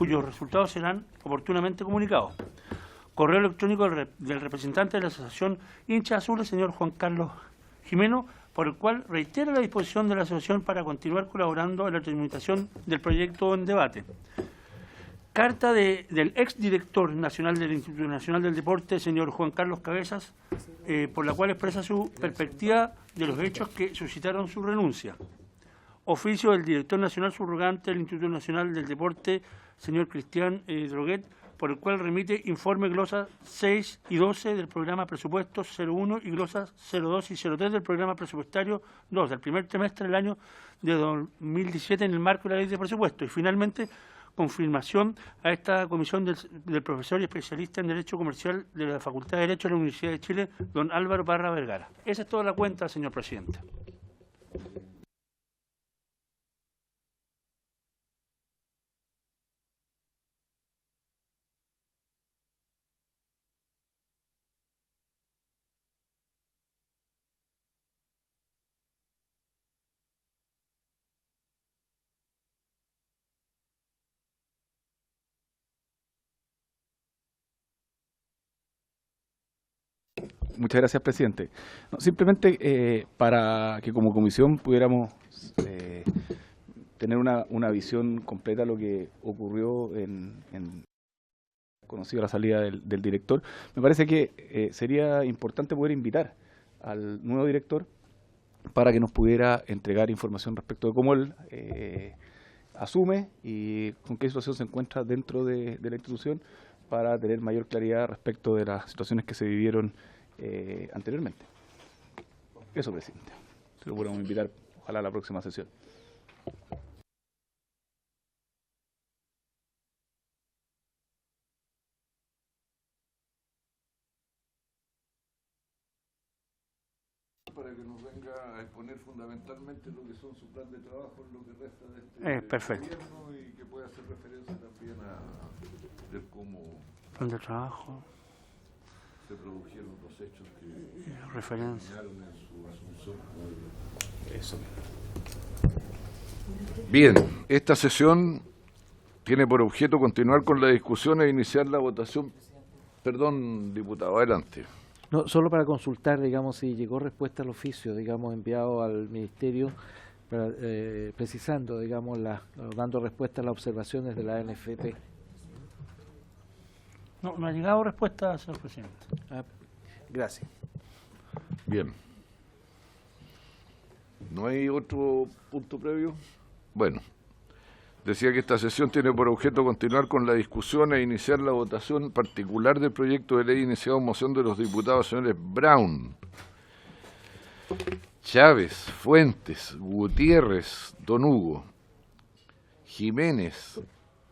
cuyos resultados serán oportunamente comunicados. Correo electrónico del representante de la Asociación Hinchas Azules, señor Juan Carlos Jimeno, por el cual reitera la disposición de la asociación para continuar colaborando en la tramitación del proyecto en debate. Carta del exdirector nacional del Instituto Nacional del Deporte, señor Juan Carlos Cabezas, por la cual expresa su perspectiva de los hechos que suscitaron su renuncia. Oficio del director nacional subrogante del Instituto Nacional del Deporte, señor Cristian Droguet, por el cual remite informe glosas 6 y 12 del programa presupuestos 01 y glosas 02 y 03 del programa presupuestario 2 del primer trimestre del año de 2017 en el marco de la ley de presupuesto. Y finalmente, confirmación a esta comisión del profesor y especialista en Derecho Comercial de la Facultad de Derecho de la Universidad de Chile, don Álvaro Parra Vergara. Esa es toda la cuenta, señor presidente. Muchas gracias, presidente. No, simplemente para que como comisión pudiéramos tener una visión completa de lo que ocurrió conocido la salida del director, me parece que sería importante poder invitar al nuevo director para que nos pudiera entregar información respecto de cómo él asume y con qué situación se encuentra dentro de la institución para tener mayor claridad respecto de las situaciones que se vivieron anteriormente. Eso, presidente. Se lo podemos invitar, ojalá, a la próxima sesión. Para que nos venga a exponer fundamentalmente lo que son su plan de trabajo en lo que resta de este gobierno y que pueda hacer referencia también a ver cómo plan de trabajo, se produjeron los hechos que referencia en su asunción. Eso. Bien, esta sesión tiene por objeto continuar con la discusión e iniciar la votación. Perdón, diputado, adelante. No, solo para consultar, digamos, si llegó respuesta al oficio, digamos, enviado al Ministerio, para, precisando, digamos, dando respuesta a las observaciones de la ANFP. No ha llegado respuesta, señor presidente. Gracias. Bien. ¿No hay otro punto previo? Bueno, decía que esta sesión tiene por objeto continuar con la discusión e iniciar la votación particular del proyecto de ley iniciado en moción de los diputados señores Brown, Chávez, Fuentes, Gutiérrez, Don Hugo, Jiménez,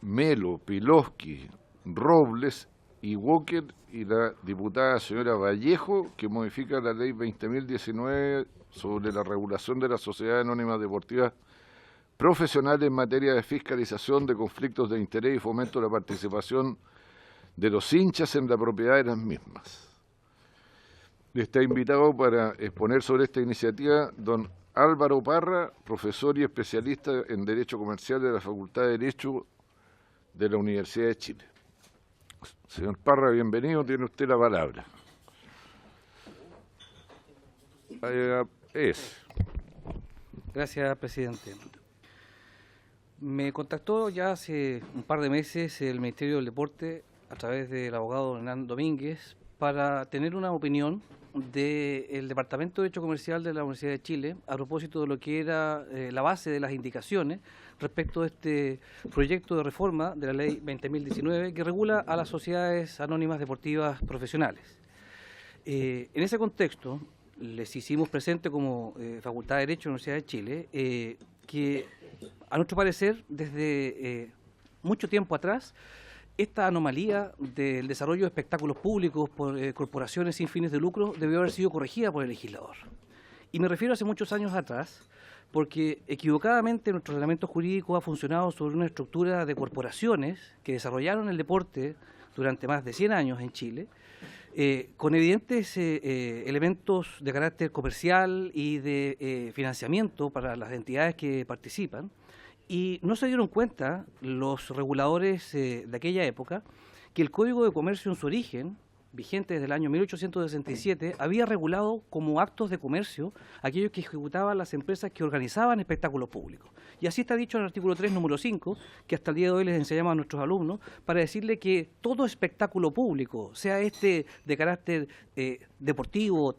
Melo, Pilowski, Robles y Walker y la diputada señora Vallejo, que modifica la ley 20.019 sobre la regulación de las sociedades anónimas deportivas profesionales en materia de fiscalización de conflictos de interés y fomento de la participación de los hinchas en la propiedad de las mismas. Está invitado para exponer sobre esta iniciativa don Álvaro Parra, profesor y especialista en Derecho Comercial de la Facultad de Derecho de la Universidad de Chile. Señor Parra, bienvenido, tiene usted la palabra. Gracias, presidente. Me contactó ya hace un par de meses el Ministerio del Deporte a través del abogado Hernán Domínguez para tener una opinión del Departamento de Derecho Comercial de la Universidad de Chile a propósito de lo que era la base de las indicaciones respecto de este proyecto de reforma de la Ley 20.019 que regula a las sociedades anónimas deportivas profesionales. En ese contexto, les hicimos presente como Facultad de Derecho de la Universidad de Chile que, a nuestro parecer, desde mucho tiempo atrás, esta anomalía del desarrollo de espectáculos públicos por corporaciones sin fines de lucro debió haber sido corregida por el legislador. Y me refiero a hace muchos años atrás, porque equivocadamente nuestro ordenamiento jurídico ha funcionado sobre una estructura de corporaciones que desarrollaron el deporte durante más de 100 años en Chile, con evidentes elementos de carácter comercial y de financiamiento para las entidades que participan, y no se dieron cuenta los reguladores de aquella época que el Código de Comercio en su origen, vigente desde el año 1867, había regulado como actos de comercio aquellos que ejecutaban las empresas que organizaban espectáculos públicos. Y así está dicho en el artículo 3, número 5, que hasta el día de hoy les enseñamos a nuestros alumnos, para decirle que todo espectáculo público, sea este de carácter deportivo,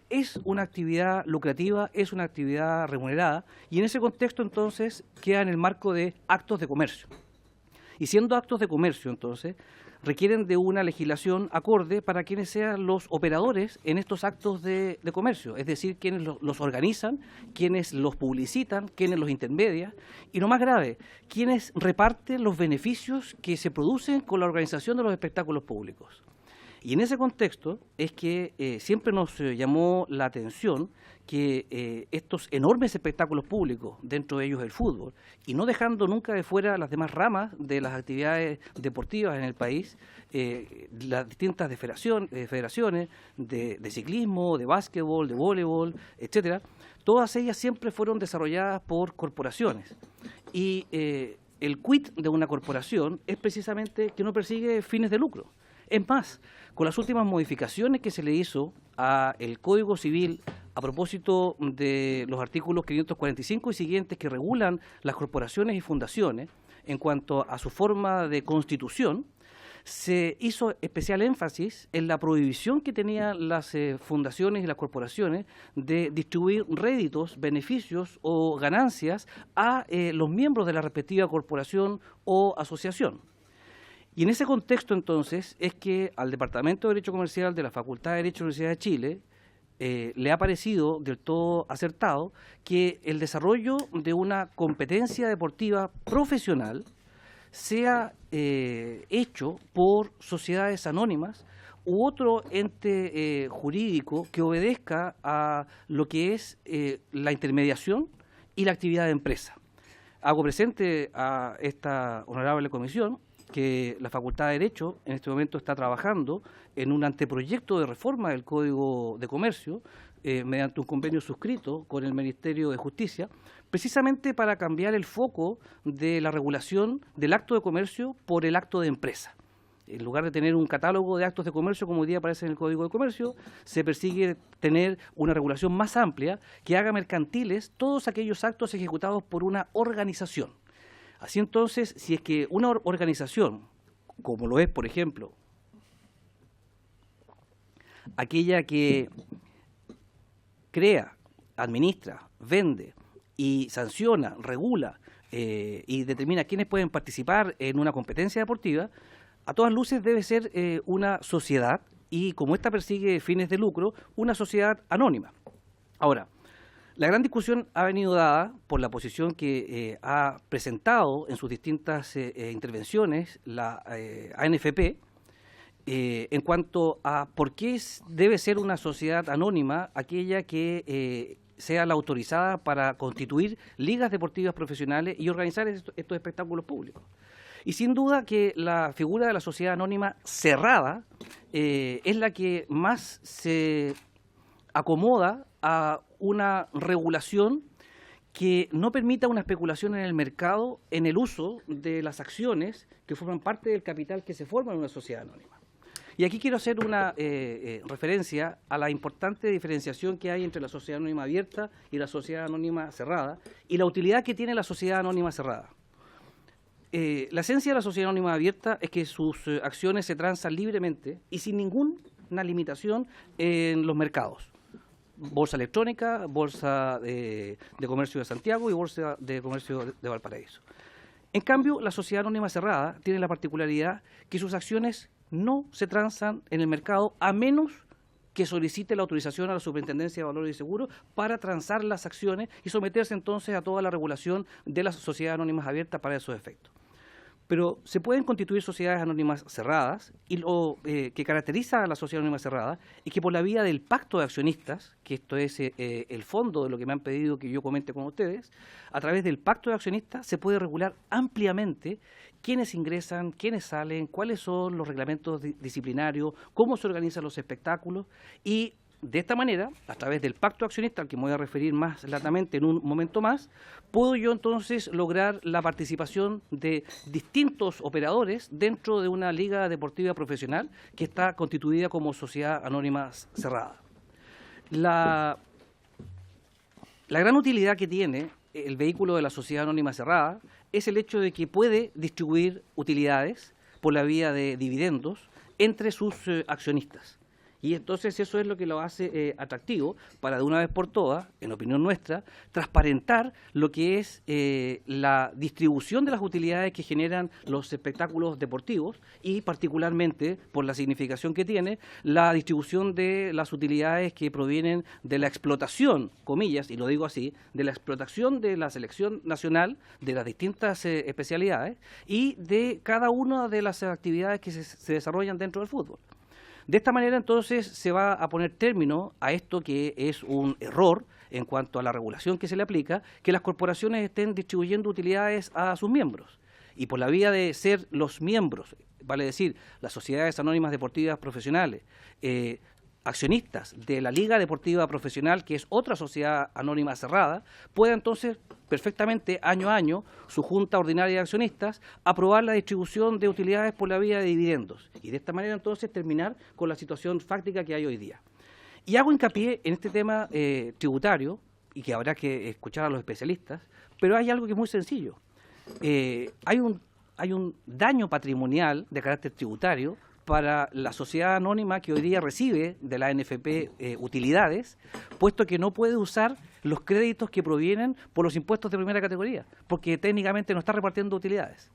es una actividad lucrativa, es una actividad remunerada, y en ese contexto entonces queda en el marco de actos de comercio. Y siendo actos de comercio entonces, requieren de una legislación acorde para quienes sean los operadores en estos actos de comercio, es decir, quienes los organizan, quienes los publicitan, quienes los intermedian, y lo más grave, quienes reparten los beneficios que se producen con la organización de los espectáculos públicos. Y en ese contexto es que siempre nos llamó la atención que estos enormes espectáculos públicos, dentro de ellos el fútbol, y no dejando nunca de fuera las demás ramas de las actividades deportivas en el país, las distintas federaciones de ciclismo, de básquetbol, de voleibol, etcétera, todas ellas siempre fueron desarrolladas por corporaciones. Y el quid de una corporación es precisamente que no persigue fines de lucro. Es más, con las últimas modificaciones que se le hizo al Código Civil a propósito de los artículos 545 y siguientes que regulan las corporaciones y fundaciones en cuanto a su forma de constitución, se hizo especial énfasis en la prohibición que tenían las fundaciones y las corporaciones de distribuir réditos, beneficios o ganancias a los miembros de la respectiva corporación o asociación. Y en ese contexto, entonces, es que al Departamento de Derecho Comercial de la Facultad de Derecho de la Universidad de Chile le ha parecido del todo acertado que el desarrollo de una competencia deportiva profesional sea hecho por sociedades anónimas u otro ente jurídico que obedezca a lo que es la intermediación y la actividad de empresa. Hago presente a esta honorable comisión que la Facultad de Derecho en este momento está trabajando en un anteproyecto de reforma del Código de Comercio mediante un convenio suscrito con el Ministerio de Justicia, precisamente para cambiar el foco de la regulación del acto de comercio por el acto de empresa. En lugar de tener un catálogo de actos de comercio como hoy día aparece en el Código de Comercio, se persigue tener una regulación más amplia que haga mercantiles todos aquellos actos ejecutados por una organización. Así entonces, si es que una organización, como lo es, por ejemplo, aquella que crea, administra, vende y sanciona, regula y determina quiénes pueden participar en una competencia deportiva, a todas luces debe ser una sociedad y, como ésta persigue fines de lucro, una sociedad anónima. Ahora, la gran discusión ha venido dada por la posición que ha presentado en sus distintas intervenciones la ANFP en cuanto a por qué debe ser una sociedad anónima aquella que sea la autorizada para constituir ligas deportivas profesionales y organizar estos espectáculos públicos. Y sin duda que la figura de la sociedad anónima cerrada es la que más se acomoda a una regulación que no permita una especulación en el mercado en el uso de las acciones que forman parte del capital que se forma en una sociedad anónima. Y aquí quiero hacer una referencia a la importante diferenciación que hay entre la sociedad anónima abierta y la sociedad anónima cerrada y la utilidad que tiene la sociedad anónima cerrada. La esencia de la sociedad anónima abierta es que sus acciones se transan libremente y sin ninguna limitación en los mercados. Bolsa electrónica, bolsa de comercio de Santiago y bolsa de comercio de Valparaíso. En cambio, la sociedad anónima cerrada tiene la particularidad que sus acciones no se transan en el mercado a menos que solicite la autorización a la Superintendencia de Valores y Seguros para transar las acciones y someterse entonces a toda la regulación de las sociedades anónimas abiertas para esos efectos. Pero se pueden constituir sociedades anónimas cerradas y lo que caracteriza a la sociedad anónima cerrada es que por la vía del pacto de accionistas, que esto es el fondo de lo que me han pedido que yo comente con ustedes, a través del pacto de accionistas se puede regular ampliamente quiénes ingresan, quiénes salen, cuáles son los reglamentos disciplinarios, cómo se organizan los espectáculos y De esta manera, a través del pacto accionista, al que me voy a referir más latamente en un momento más, puedo yo entonces lograr la participación de distintos operadores dentro de una liga deportiva profesional que está constituida como sociedad anónima cerrada. La gran utilidad que tiene el vehículo de la sociedad anónima cerrada es el hecho de que puede distribuir utilidades por la vía de dividendos entre sus accionistas. Y entonces eso es lo que lo hace atractivo para, de una vez por todas, en opinión nuestra, transparentar lo que es la distribución de las utilidades que generan los espectáculos deportivos y particularmente, por la significación que tiene, la distribución de las utilidades que provienen de la explotación, comillas, y lo digo así, de la explotación de la selección nacional, de las distintas especialidades y de cada una de las actividades que se desarrollan dentro del fútbol. De esta manera, entonces, se va a poner término a esto que es un error en cuanto a la regulación que se le aplica, que las corporaciones estén distribuyendo utilidades a sus miembros. Y por la vía de ser los miembros, vale decir, las sociedades anónimas deportivas profesionales, accionistas de la Liga Deportiva Profesional, que es otra sociedad anónima cerrada, pueda entonces perfectamente año a año su Junta Ordinaria de Accionistas aprobar la distribución de utilidades por la vía de dividendos y de esta manera entonces terminar con la situación fáctica que hay hoy día. Y hago hincapié en este tema tributario y que habrá que escuchar a los especialistas, pero hay algo que es muy sencillo. Hay un daño patrimonial de carácter tributario para la sociedad anónima que hoy día recibe de la ANFP utilidades, puesto que no puede usar los créditos que provienen por los impuestos de primera categoría, porque técnicamente no está repartiendo utilidades.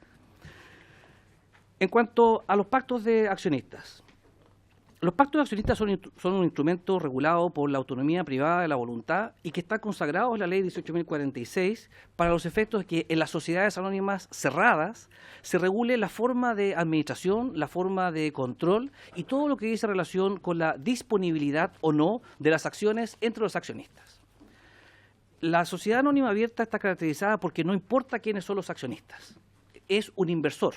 En cuanto a los pactos de accionistas, los pactos de accionistas son un instrumento regulado por la autonomía privada de la voluntad y que está consagrado en la Ley 18.046 para los efectos de que en las sociedades anónimas cerradas se regule la forma de administración, la forma de control y todo lo que dice relación con la disponibilidad o no de las acciones entre los accionistas. La sociedad anónima abierta está caracterizada porque no importa quiénes son los accionistas, es un inversor.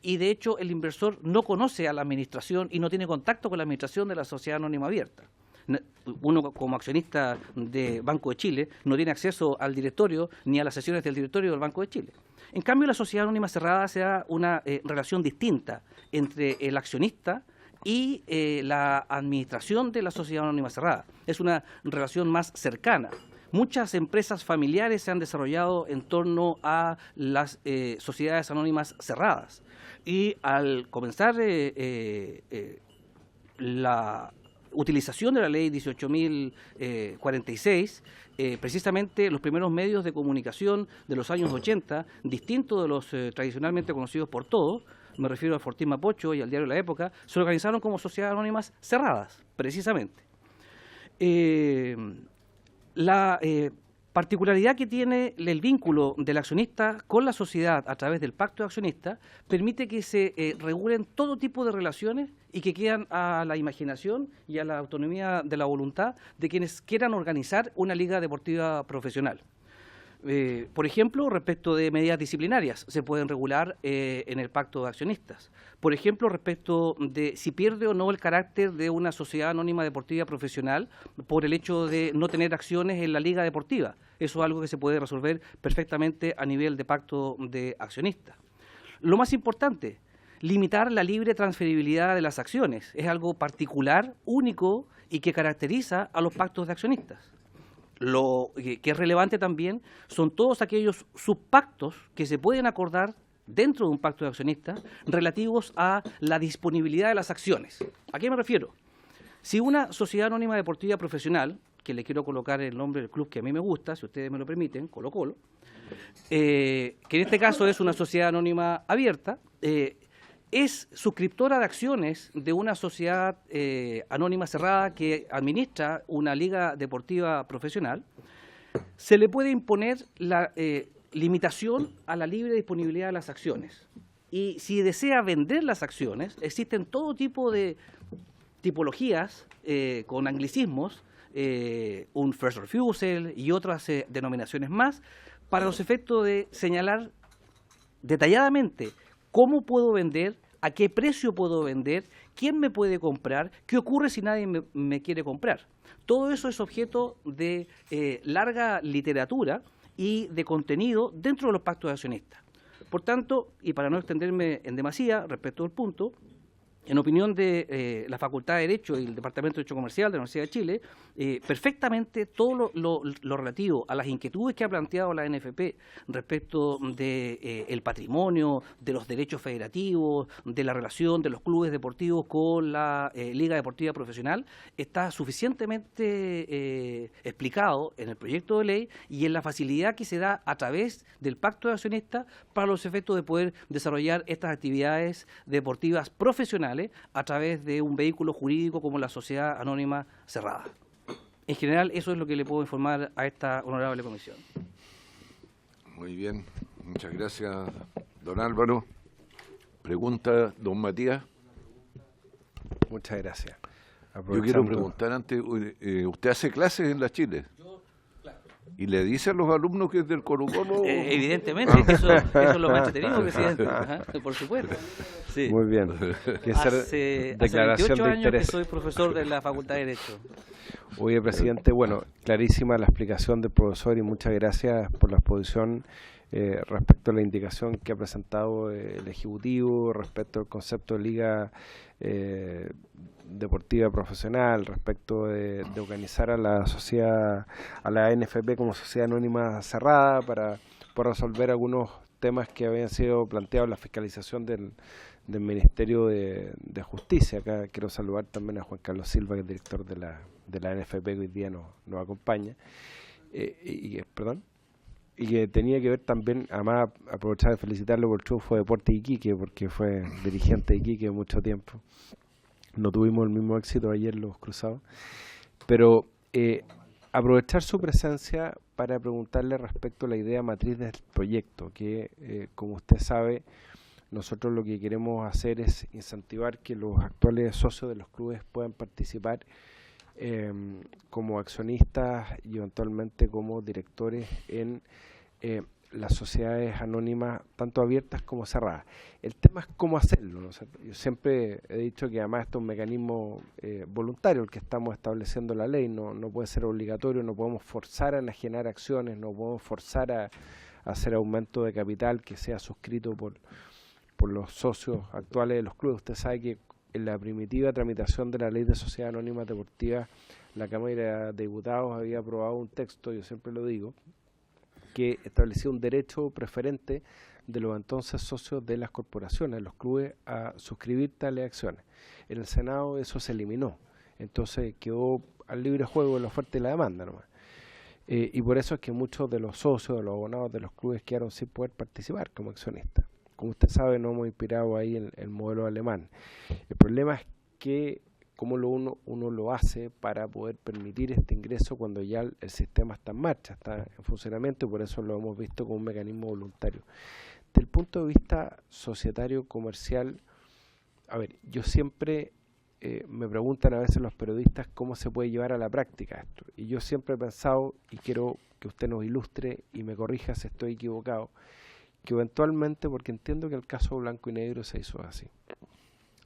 Y de hecho el inversor no conoce a la administración y no tiene contacto con la administración de la sociedad anónima abierta. Uno como accionista de Banco de Chile no tiene acceso al directorio ni a las sesiones del directorio del Banco de Chile. En cambio, la sociedad anónima cerrada se da una relación distinta entre el accionista y la administración de la sociedad anónima cerrada. Es una relación más cercana. Muchas empresas familiares se han desarrollado en torno a las sociedades anónimas cerradas. Y al comenzar la utilización de la Ley 18.046, precisamente los primeros medios de comunicación de los años 80, distintos de los tradicionalmente conocidos por todos, me refiero a Fortín Mapocho y al diario La Época, se organizaron como sociedades anónimas cerradas, precisamente. La particularidad que tiene el vínculo del accionista con la sociedad a través del pacto de accionistas permite que se regulen todo tipo de relaciones y que quedan a la imaginación y a la autonomía de la voluntad de quienes quieran organizar una liga deportiva profesional. Por ejemplo, respecto de medidas disciplinarias, se pueden regular en el pacto de accionistas. Por ejemplo, respecto de si pierde o no el carácter de una sociedad anónima deportiva profesional por el hecho de no tener acciones en la liga deportiva. Eso es algo que se puede resolver perfectamente a nivel de pacto de accionistas. Lo más importante, limitar la libre transferibilidad de las acciones. Es algo particular, único y que caracteriza a los pactos de accionistas. Lo que es relevante también son todos aquellos subpactos que se pueden acordar dentro de un pacto de accionistas relativos a la disponibilidad de las acciones. ¿A qué me refiero? Si una sociedad anónima deportiva profesional, que le quiero colocar el nombre del club que a mí me gusta, si ustedes me lo permiten, Colo Colo, que en este caso es una sociedad anónima abierta, es suscriptora de acciones de una sociedad anónima cerrada que administra una liga deportiva profesional, se le puede imponer la limitación a la libre disponibilidad de las acciones. Y si desea vender las acciones, existen todo tipo de tipologías con anglicismos, un first refusal y otras denominaciones más, para los efectos de señalar detalladamente cómo puedo vender ¿A qué precio puedo vender? ¿Quién me puede comprar? ¿Qué ocurre si nadie me quiere comprar? Todo eso es objeto de larga literatura y de contenido dentro de los pactos de accionistas. Por tanto, y para no extenderme en demasía respecto al punto, en opinión de la Facultad de Derecho y el Departamento de Derecho Comercial de la Universidad de Chile, perfectamente todo lo relativo a las inquietudes que ha planteado la NFP respecto de el patrimonio, de los derechos federativos, de la relación de los clubes deportivos con la Liga Deportiva Profesional, está suficientemente explicado en el proyecto de ley y en la facilidad que se da a través del Pacto de Accionistas para los efectos de poder desarrollar estas actividades deportivas profesionales a través de un vehículo jurídico como la Sociedad Anónima Cerrada. En general, eso es lo que le puedo informar a esta honorable comisión. Muy bien, muchas gracias, don Álvaro. Pregunta, don Matías. Muchas gracias. Yo quiero preguntar antes, ¿usted hace clases en la Chile? ¿Y le dice a los alumnos que es del Colo-Colo? Evidentemente, eso es lo más entretenido, presidente. Ajá, por supuesto. Sí. Muy bien. Hace 28 años que soy profesor de la Facultad de Derecho. Oye, presidente, bueno, clarísima la explicación del profesor y muchas gracias por la exposición respecto a la indicación que ha presentado el Ejecutivo, respecto al concepto de liga deportiva profesional, respecto de organizar a la sociedad, a la NFP como sociedad anónima cerrada para resolver algunos temas que habían sido planteados en la fiscalización del Ministerio de Justicia. Acá quiero saludar también a Juan Carlos Silva, que es director de la NFP, que hoy día nos acompaña. Y que tenía que ver también, además aprovechar de felicitarlo por el triunfo de Deportes Iquique, porque fue dirigente de Iquique mucho tiempo. No tuvimos el mismo éxito ayer los cruzados, pero aprovechar su presencia para preguntarle respecto a la idea matriz del proyecto, que como usted sabe, nosotros lo que queremos hacer es incentivar que los actuales socios de los clubes puedan participar como accionistas y eventualmente como directores en las sociedades anónimas, tanto abiertas como cerradas. El tema es cómo hacerlo, ¿no? O sea, yo siempre he dicho que además esto es un mecanismo voluntario el que estamos estableciendo la ley, no puede ser obligatorio, no podemos forzar a enajenar acciones, no podemos forzar a hacer aumento de capital que sea suscrito por los socios actuales de los clubes. Usted sabe que en la primitiva tramitación de la Ley de Sociedades Anónimas Deportivas, la Cámara de Diputados había aprobado un texto, yo siempre lo digo, que establecía un derecho preferente de los entonces socios de las corporaciones, los clubes, a suscribir tales acciones. En el Senado eso se eliminó, entonces quedó al libre juego de la oferta y la demanda nomás. Y por eso es que muchos de los socios, de los abonados de los clubes quedaron sin poder participar como accionistas. Como usted sabe, nos hemos inspirado ahí en el modelo alemán. El problema es que cómo uno lo hace para poder permitir este ingreso cuando ya el sistema está en marcha, está en funcionamiento, y por eso lo hemos visto como un mecanismo voluntario. Desde el punto de vista societario, comercial, a ver, yo siempre me preguntan a veces los periodistas cómo se puede llevar a la práctica esto. Y yo siempre he pensado, y quiero que usted nos ilustre y me corrija si estoy equivocado, que eventualmente, porque entiendo que el caso Blanco y Negro se hizo así,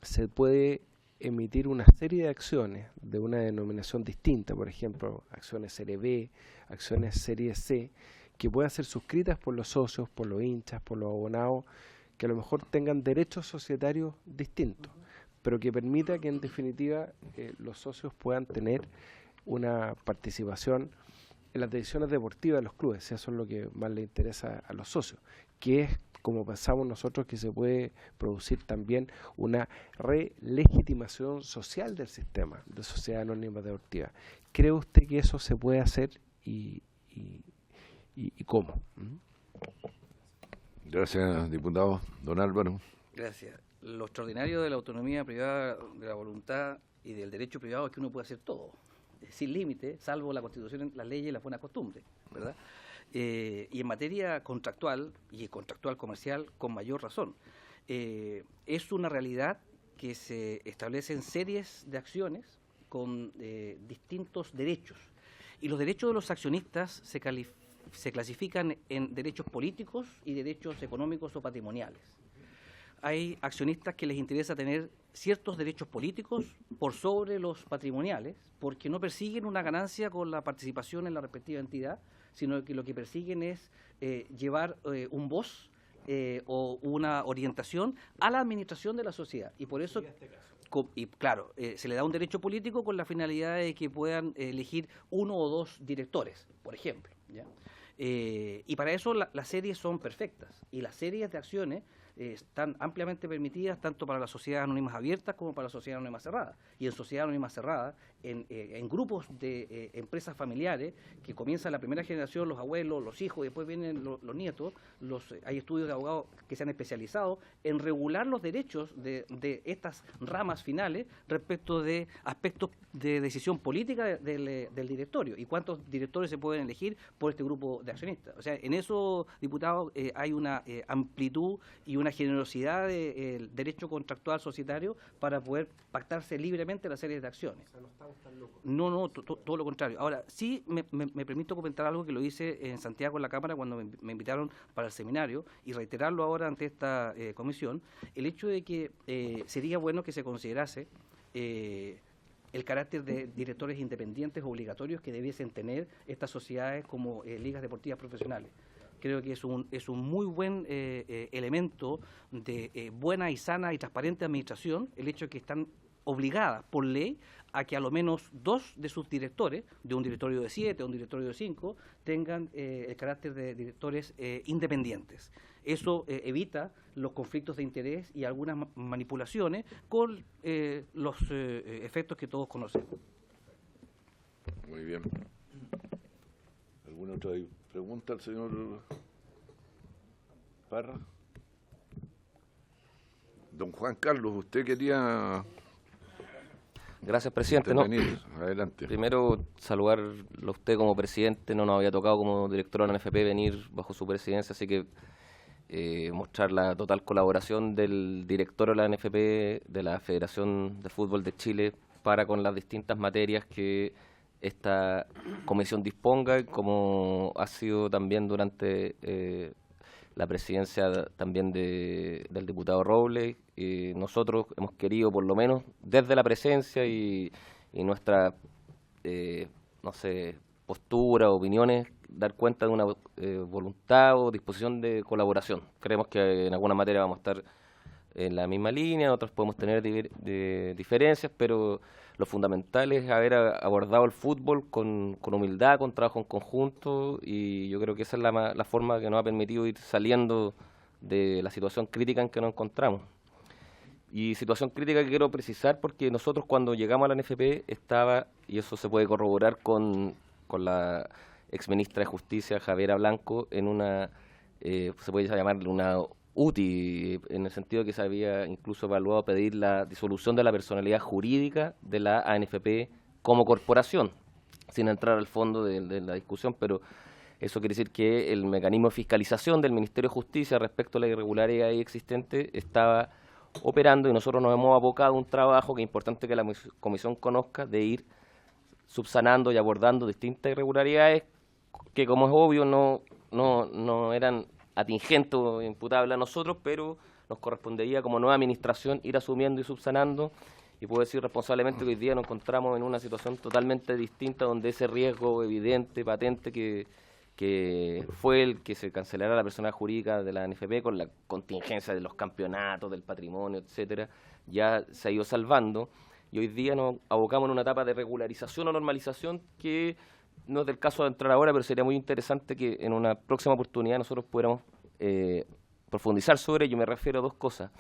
se puede emitir una serie de acciones de una denominación distinta, por ejemplo, acciones serie B, acciones serie C, que puedan ser suscritas por los socios, por los hinchas, por los abonados, que a lo mejor tengan derechos societarios distintos, pero que permita que en definitiva los socios puedan tener una participación en las decisiones deportivas de los clubes, si eso es lo que más le interesa a los socios, que es como pensamos nosotros que se puede producir también una relegitimación social del sistema de sociedad anónima deportiva. ¿Cree usted que eso se puede hacer y cómo? Gracias, diputado. Don Álvaro. Gracias. Lo extraordinario de la autonomía privada, de la voluntad y del derecho privado es que uno puede hacer todo, sin límite, salvo la Constitución, las leyes y las buenas costumbres, ¿verdad? Y en materia contractual y contractual comercial, con mayor razón. Es una realidad que se establecen series de acciones con distintos derechos. Y los derechos de los accionistas se clasifican en derechos políticos y derechos económicos o patrimoniales. hay accionistas que les interesa tener ciertos derechos políticos por sobre los patrimoniales, porque no persiguen una ganancia con la participación en la respectiva entidad, sino que lo que persiguen es llevar un voz o una orientación a la administración de la sociedad. Y por eso, y claro, se le da un derecho político con la finalidad de que puedan elegir 1 o 2 directores, por ejemplo, ¿ya? Y para eso las series son perfectas, y las series de acciones están ampliamente permitidas tanto para las sociedades anónimas abiertas como para las sociedades anónimas cerradas. Y en sociedades anónimas cerradas, en grupos de empresas familiares, que comienza la primera generación, los abuelos, los hijos, y después vienen los nietos, hay estudios de abogados que se han especializado en regular los derechos de estas ramas finales respecto de aspectos de decisión política del directorio, y cuántos directores se pueden elegir por este grupo de accionistas. O sea, en eso, diputados, hay una amplitud y una generosidad del derecho contractual societario para poder pactarse libremente las series de acciones. O sea, no estamos tan locos. No, todo lo contrario. Ahora, sí me permito comentar algo que lo hice en Santiago en la Cámara cuando me invitaron para el seminario, y reiterarlo ahora ante esta comisión, el hecho de que sería bueno que se considerase el carácter de directores independientes obligatorios que debiesen tener estas sociedades como ligas deportivas profesionales. Creo que es un muy buen elemento de buena y sana y transparente administración, el hecho de que están obligadas por ley a que a lo menos 2 de sus directores, de un directorio de 7 o un directorio de 5, tengan el carácter de directores independientes. Eso evita los conflictos de interés y algunas manipulaciones con los efectos que todos conocemos. Muy bien. ¿Alguna otra pregunta al señor Parra? Don Juan Carlos, usted quería... Gracias, presidente. No, adelante. primero, saludarlo a usted como presidente. No nos había tocado como director de la NFP venir bajo su presidencia, así que mostrar la total colaboración del director de la NFP, de la Federación de Fútbol de Chile, para con las distintas materias que esta comisión disponga, como ha sido también durante la presidencia también del diputado Robles. Nosotros hemos querido, por lo menos desde la presencia y nuestra no sé, postura, opiniones, dar cuenta de una voluntad o disposición de colaboración. Creemos que en alguna materia vamos a estar en la misma línea, en otras podemos tener diferencias, pero lo fundamental es haber abordado el fútbol con humildad, con trabajo en conjunto, y yo creo que esa es la forma que nos ha permitido ir saliendo de la situación crítica en que nos encontramos. Y situación crítica que quiero precisar, porque nosotros cuando llegamos a la NFP estaba, y eso se puede corroborar con la exministra de Justicia, Javiera Blanco, en una, se puede llamarle una UTI, en el sentido que se había incluso evaluado pedir la disolución de la personalidad jurídica de la ANFP como corporación, sin entrar al fondo de la discusión, pero eso quiere decir que el mecanismo de fiscalización del Ministerio de Justicia respecto a la irregularidad ahí existente estaba operando, y nosotros nos hemos abocado a un trabajo que es importante que la comisión conozca, de ir subsanando y abordando distintas irregularidades que, como es obvio, no eran atingentes o imputables a nosotros, pero nos correspondería como nueva administración ir asumiendo y subsanando, y puedo decir responsablemente que hoy día nos encontramos en una situación totalmente distinta, donde ese riesgo evidente, patente, que fue el que se cancelara la persona jurídica de la NFP con la contingencia de los campeonatos, del patrimonio, etcétera, ya se ha ido salvando, y hoy día nos abocamos en una etapa de regularización o normalización que no es del caso de entrar ahora, pero sería muy interesante que en una próxima oportunidad nosotros pudiéramos profundizar sobre ello. Me refiero a 2 cosas.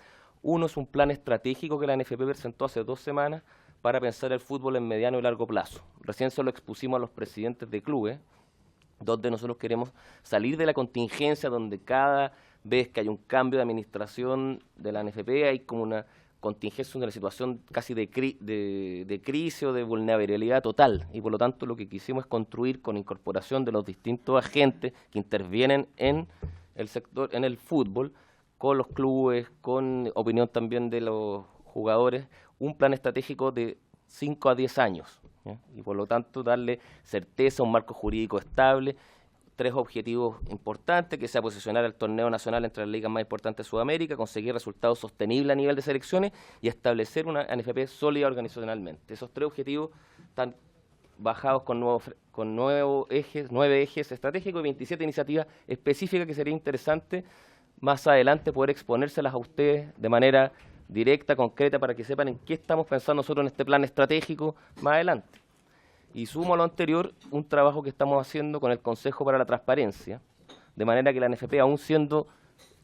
Uno es un plan estratégico que la NFP presentó hace 2 semanas para pensar el fútbol en mediano y largo plazo. Recién se lo expusimos a los presidentes de clubes, donde nosotros queremos salir de la contingencia, donde cada vez que hay un cambio de administración de la NFP hay como una contingencia, una situación casi de crisis o de vulnerabilidad total, y por lo tanto lo que quisimos es construir con incorporación de los distintos agentes que intervienen en el sector, en el fútbol, con los clubes, con opinión también de los jugadores, un plan estratégico de 5 a 10 años, ¿ya? Y por lo tanto darle certeza, un marco jurídico estable, 3 objetivos importantes, que sea posicionar el torneo nacional entre las ligas más importantes de Sudamérica, conseguir resultados sostenibles a nivel de selecciones y establecer una NFP sólida organizacionalmente. Esos 3 objetivos están bajados con 9 ejes estratégicos y 27 iniciativas específicas que sería interesante más adelante poder exponérselas a ustedes de manera directa, concreta, para que sepan en qué estamos pensando nosotros en este plan estratégico más adelante. Y sumo a lo anterior un trabajo que estamos haciendo con el Consejo para la Transparencia, de manera que la NFP, aún siendo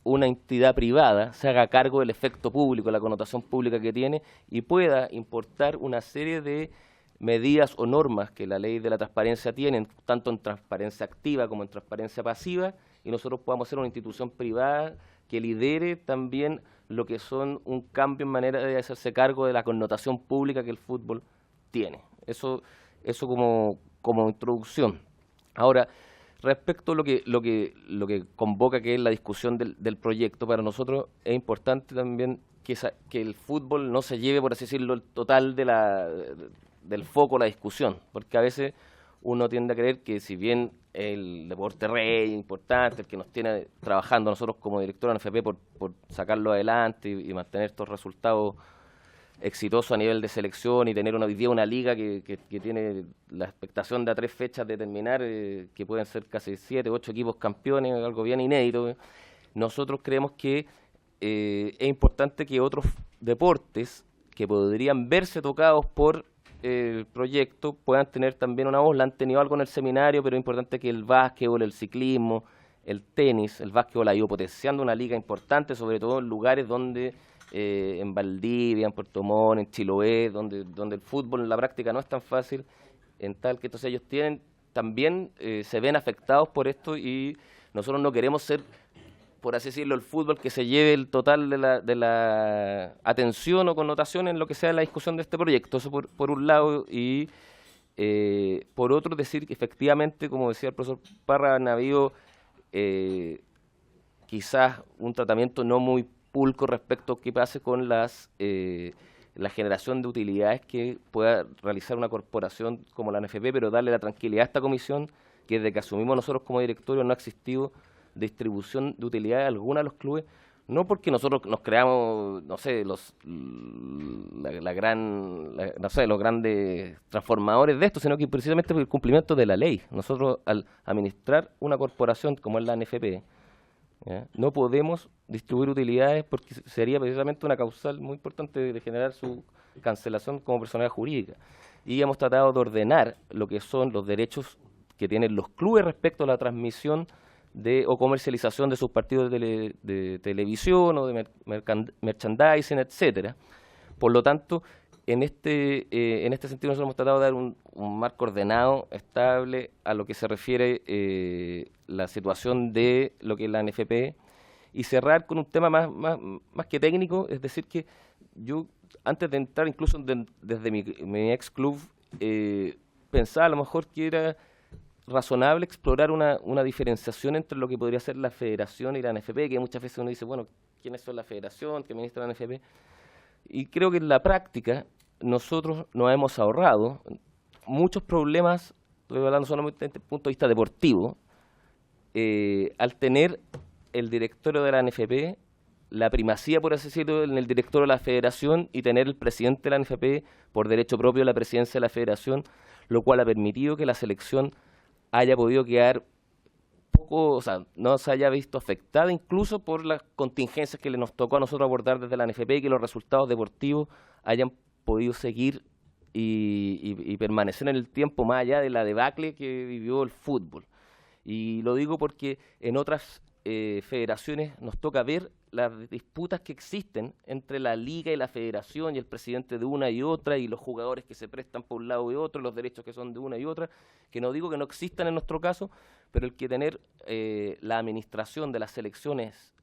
una entidad privada, se haga cargo del efecto público, la connotación pública que tiene y pueda importar una serie de medidas o normas que la ley de la transparencia tiene, tanto en transparencia activa como en transparencia pasiva, y nosotros podamos ser una institución privada que lidere también lo que son un cambio en manera de hacerse cargo de la connotación pública que el fútbol tiene. Eso como introducción. Ahora, respecto a lo que convoca, que es la discusión del proyecto, para nosotros es importante también que el fútbol no se lleve, por así decirlo, el total del foco de la discusión, porque a veces uno tiende a creer que si bien el deporte rey importante, el que nos tiene trabajando nosotros como director de la NFP por sacarlo adelante y mantener estos resultados exitosos a nivel de selección y tener hoy día una liga que tiene la expectación de a 3 fechas de terminar, que pueden ser casi 7, 8 equipos campeones, algo bien inédito. Nosotros creemos que es importante que otros deportes que podrían verse tocados por el proyecto puedan tener también una voz. La han tenido algo en el seminario, pero es importante que el básquetbol, el ciclismo, el tenis, el básquetbol ha ido potenciando una liga importante, sobre todo en lugares donde en Valdivia, en Puerto Montt, en Chiloé, donde el fútbol en la práctica no es tan fácil, en tal que entonces ellos también se ven afectados por esto, y nosotros no queremos ser, por así decirlo, el fútbol que se lleve el total de la atención o connotación en lo que sea la discusión de este proyecto. Eso por un lado, y por otro decir que efectivamente, como decía el profesor Parra, han habido quizás un tratamiento no muy pulco respecto a qué pase con la generación de utilidades que pueda realizar una corporación como la NFP, pero darle la tranquilidad a esta comisión que desde que asumimos nosotros como directorio no ha existido distribución de utilidades alguna a los clubes, no porque nosotros nos creamos, no sé, los grandes transformadores de esto, sino que precisamente por el cumplimiento de la ley. Nosotros, al administrar una corporación como es la NFP, no podemos distribuir utilidades porque sería precisamente una causal muy importante de generar su cancelación como personalidad jurídica. Y hemos tratado de ordenar lo que son los derechos que tienen los clubes respecto a la transmisión o comercialización de sus partidos de televisión o de merchandising, etcétera. Por lo tanto, en este sentido nosotros hemos tratado de dar un marco ordenado, estable, a lo que se refiere la situación de lo que es la NFP, y cerrar con un tema más que técnico, es decir, que yo, antes de entrar incluso desde mi ex club, pensaba a lo mejor que era razonable explorar una diferenciación entre lo que podría ser la federación y la NFP, que muchas veces uno dice, bueno, ¿quiénes son la federación? ¿Qué administra la NFP? Y creo que en la práctica nosotros nos hemos ahorrado muchos problemas, estoy hablando solamente desde el punto de vista deportivo, al tener el directorio de la NFP, la primacía, por así decirlo, en el directorio de la federación, y tener el presidente de la NFP por derecho propio la presidencia de la federación, lo cual ha permitido que la selección haya podido quedar no se haya visto afectada incluso por las contingencias que nos tocó a nosotros abordar desde la NFP, y que los resultados deportivos hayan podido seguir y permanecer en el tiempo más allá de la debacle que vivió el fútbol. Y lo digo porque en otras federaciones nos toca ver las disputas que existen entre la liga y la federación, y el presidente de una y otra, y los jugadores que se prestan por un lado y otro, los derechos que son de una y otra, que no digo que no existan en nuestro caso, pero el que tener la administración de las selecciones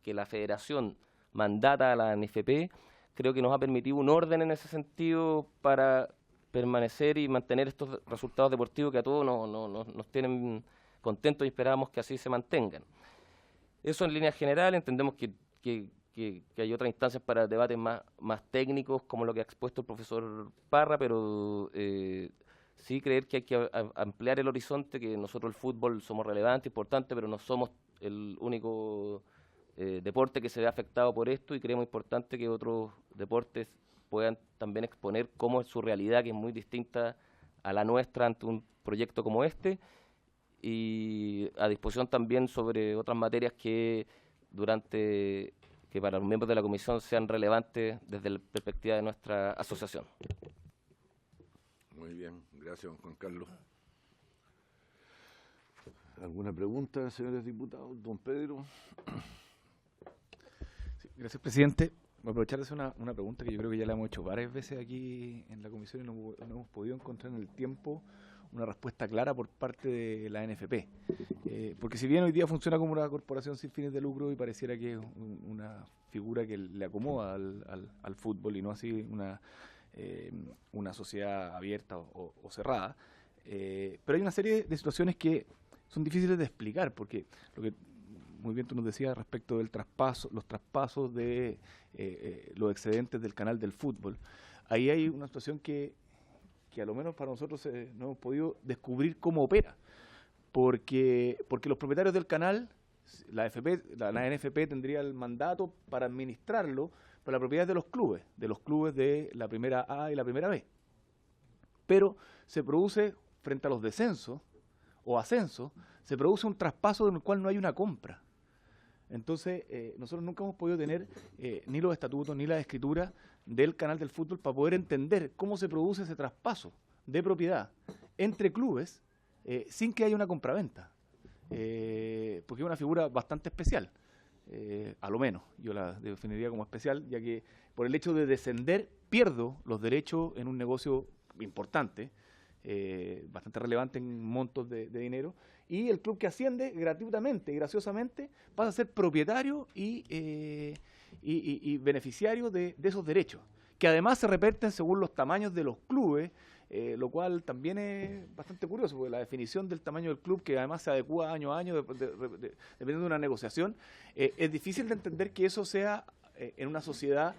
que la federación mandata a la NFP, creo que nos ha permitido un orden en ese sentido para permanecer y mantener estos resultados deportivos que a todos nos tienen contentos, y esperamos que así se mantengan. Eso en líneas generales. Entendemos que hay otras instancias para debates más técnicos, como lo que ha expuesto el profesor Parra, pero sí creer que hay que ampliar el horizonte, que nosotros el fútbol somos relevantes, importantes, pero no somos el único deporte que se ve afectado por esto, y creemos importante que otros deportes puedan también exponer cómo es su realidad, que es muy distinta a la nuestra ante un proyecto como este, y a disposición también sobre otras materias que para los miembros de la comisión sean relevantes desde la perspectiva de nuestra asociación. Muy bien, gracias, don Juan Carlos. ¿Alguna pregunta, señores diputados? Don Pedro. Sí, gracias, presidente. Voy a aprovechar de hacer una pregunta que yo creo que ya la hemos hecho varias veces aquí en la comisión y no hemos podido encontrar en el tiempo una respuesta clara por parte de la NFP. Porque si bien hoy día funciona como una corporación sin fines de lucro y pareciera que es una figura que le acomoda al fútbol y no así una sociedad abierta o cerrada, pero hay una serie de situaciones que son difíciles de explicar, porque lo que muy bien tú nos decías respecto del los traspasos de los excedentes del canal del fútbol, ahí hay una situación que a lo menos para nosotros no hemos podido descubrir cómo opera, porque los propietarios del canal, la NFP tendría el mandato para administrarlo, pero la propiedad es de los clubes de la primera A y la primera B. Pero se produce, frente a los descensos o ascensos, se produce un traspaso en el cual no hay una compra. Entonces, nosotros nunca hemos podido tener ni los estatutos ni la escritura del canal del fútbol para poder entender cómo se produce ese traspaso de propiedad entre clubes sin que haya una compraventa. Porque es una figura bastante especial, a lo menos. Yo la definiría como especial, ya que por el hecho de descender pierdo los derechos en un negocio importante, bastante relevante en montos de dinero, y el club que asciende gratuitamente y graciosamente pasa a ser propietario y beneficiario de esos derechos, que además se reparten según los tamaños de los clubes, lo cual también es bastante curioso, porque la definición del tamaño del club, que además se adecúa año a año dependiendo de una negociación, es difícil de entender que eso sea en una sociedad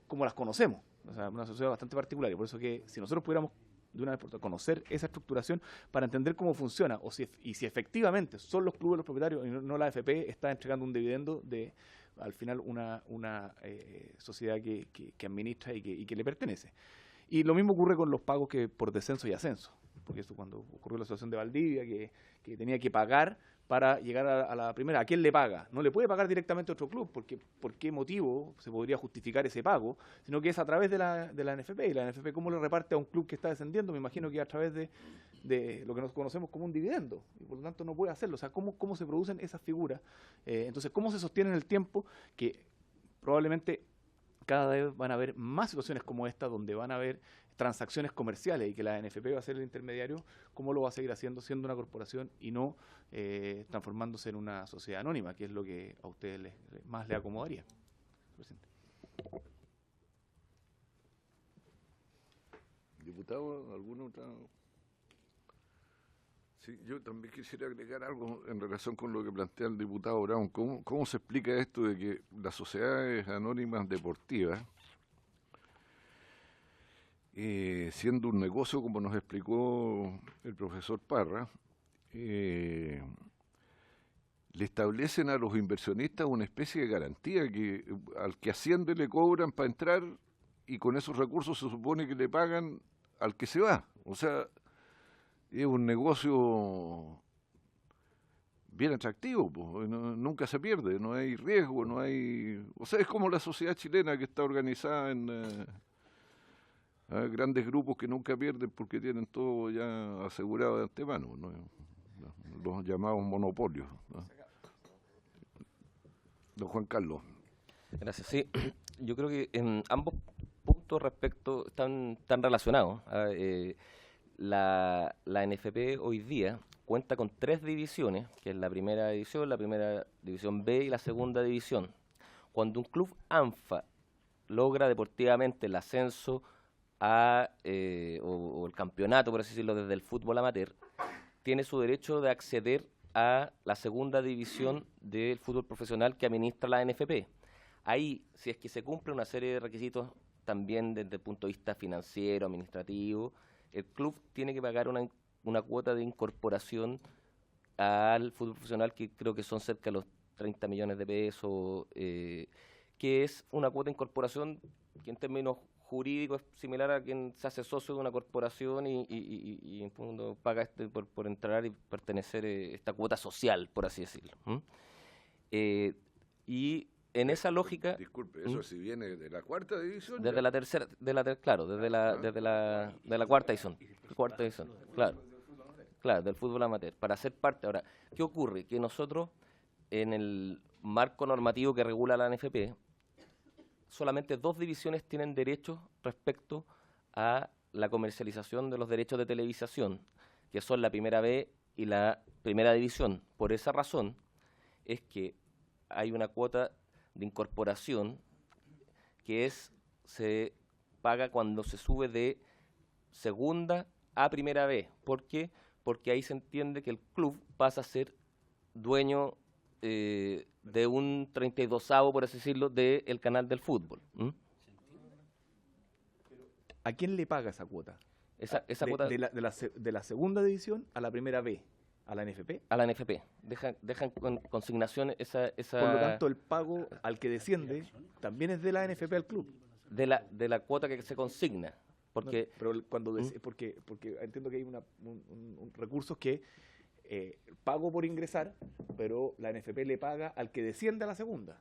como las conocemos, o sea, una sociedad bastante particular, y por eso que si nosotros pudiéramos de una vez por todas conocer esa estructuración para entender cómo funciona y si efectivamente son los clubes los propietarios y no la AFP está entregando un dividendo de al final una sociedad que administra y que le pertenece. Y lo mismo ocurre con los pagos que por descenso y ascenso, porque eso cuando ocurrió la situación de Valdivia, que tenía que pagar para llegar a la primera. ¿A quién le paga? No le puede pagar directamente a otro club, porque ¿por qué motivo se podría justificar ese pago? Sino que es a través de la NFP. Y la NFP, ¿cómo le reparte a un club que está descendiendo? Me imagino que a través de lo que nos conocemos como un dividendo, y por lo tanto no puede hacerlo. O sea, ¿cómo se producen esas figuras? Entonces, ¿cómo se sostiene en el tiempo? Que probablemente cada vez van a haber más situaciones como esta, donde van a haber transacciones comerciales y que la NFP va a ser el intermediario. ¿Cómo lo va a seguir haciendo siendo una corporación y no transformándose en una sociedad anónima, que es lo que a ustedes más les acomodaría? Presidente. Diputado, ¿alguna otra? Sí, yo también quisiera agregar algo en relación con lo que plantea el diputado Brown. ¿Cómo se explica esto de que las sociedades anónimas deportivas, siendo un negocio, como nos explicó el profesor Parra, le establecen a los inversionistas una especie de garantía que al que asciende le cobran para entrar y con esos recursos se supone que le pagan al que se va? O sea, es un negocio bien atractivo, pues, nunca se pierde, no hay riesgo, no hay... O sea, es como la sociedad chilena que está organizada en grandes grupos que nunca pierden porque tienen todo ya asegurado de antemano, ¿no? Los llamados monopolios, ¿no? Don Juan Carlos. Gracias. Sí, yo creo que en ambos puntos están relacionados. La NFP hoy día cuenta con 3 divisiones, que es la primera división B y la segunda división. Cuando un club ANFA logra deportivamente el ascenso o el campeonato, por así decirlo, desde el fútbol amateur, tiene su derecho de acceder a la segunda división del fútbol profesional que administra la NFP. Ahí, si es que se cumple una serie de requisitos también desde el punto de vista financiero, administrativo, el club tiene que pagar una cuota de incorporación al fútbol profesional, que creo que son cerca de los 30 millones de pesos, que es una cuota de incorporación que en términos jurídicos es similar a quien se hace socio de una corporación y en fondo paga por entrar y pertenecer esta cuota social, por así decirlo. Y en esa lógica... Disculpe, ¿eso si viene de la cuarta división? Desde la tercera, claro, desde la cuarta división. Cuarta división, claro, del fútbol amateur, para ser parte. Ahora, ¿qué ocurre? Que nosotros, en el marco normativo que regula la NFP, solamente 2 divisiones tienen derechos respecto a la comercialización de los derechos de televisación, que son la primera B y la primera división. Por esa razón es que hay una cuota de incorporación que se paga cuando se sube de segunda a primera B. ¿Por qué? Porque ahí se entiende que el club pasa a ser dueño de un 32avo, por así decirlo, del canal del fútbol. ¿A quién le paga esa cuota? Esa cuota de la segunda división a la primera B, ¿a la NFP? A la NFP. Dejan con consignación esa... Por lo tanto, el pago al que desciende también es de la NFP al club. De la cuota que se consigna. Porque, no, pero cuando porque entiendo que hay un recursos que pago por ingresar, pero la NFP le paga al que desciende a la segunda,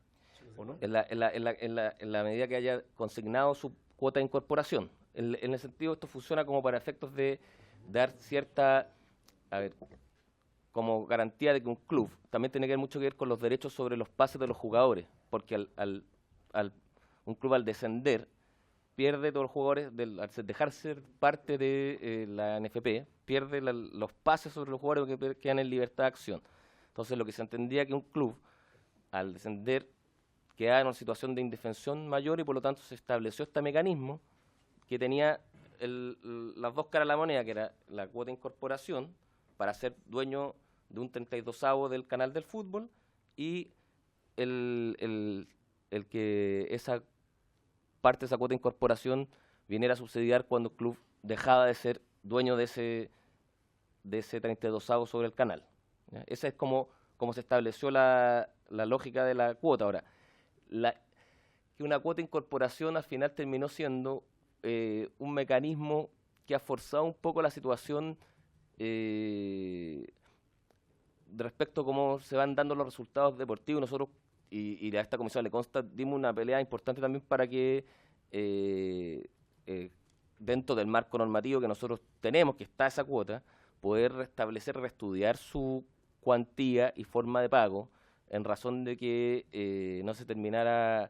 ¿o no? En la medida que haya consignado su cuota de incorporación. En el sentido, esto funciona como para efectos de dar cierta, como garantía de que un club también tiene que ver mucho que ver con los derechos sobre los pases de los jugadores, porque un club al descender pierde todos los jugadores, al dejar ser parte de la NFP, pierde los pases sobre los jugadores que quedan en libertad de acción. Entonces, lo que se entendía que un club, al descender, quedaba en una situación de indefensión mayor y por lo tanto se estableció este mecanismo que tenía las 2 caras de la moneda, que era la cuota de incorporación para ser dueño de un 32avo del canal del fútbol y el que esa parte de esa cuota de incorporación viniera a subsidiar cuando el club dejaba de ser dueño de ese 32avo sobre el canal. ¿Ya? Esa es como se estableció la lógica de la cuota. Ahora, que una cuota de incorporación al final terminó siendo un mecanismo que ha forzado un poco la situación respecto a cómo se van dando los resultados deportivos. Nosotros, y a esta comisión le consta, dimos una pelea importante también para que dentro del marco normativo que nosotros tenemos, que está esa cuota, poder restablecer, reestudiar su cuantía y forma de pago en razón de que no se terminara,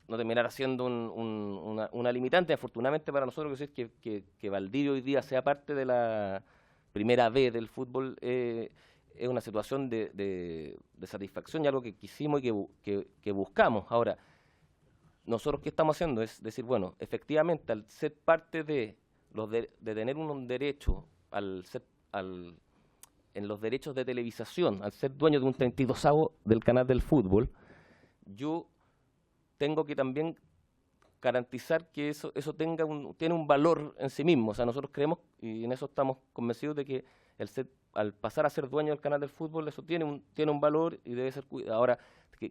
no terminara siendo una limitante. Afortunadamente para nosotros, que Valdivia hoy día sea parte de la primera B del fútbol, es una situación de satisfacción y algo que quisimos y que buscamos. Ahora, nosotros ¿qué estamos haciendo? Es decir, bueno, efectivamente, al ser parte de tener un derecho, en los derechos de televisación, al ser dueño de un 32avo del canal del fútbol, yo tengo que también garantizar que eso tiene un valor en sí mismo. O sea, nosotros creemos, y en eso estamos convencidos, de que al pasar a ser dueño del canal del fútbol, eso tiene un valor y debe ser cuidado. Ahora,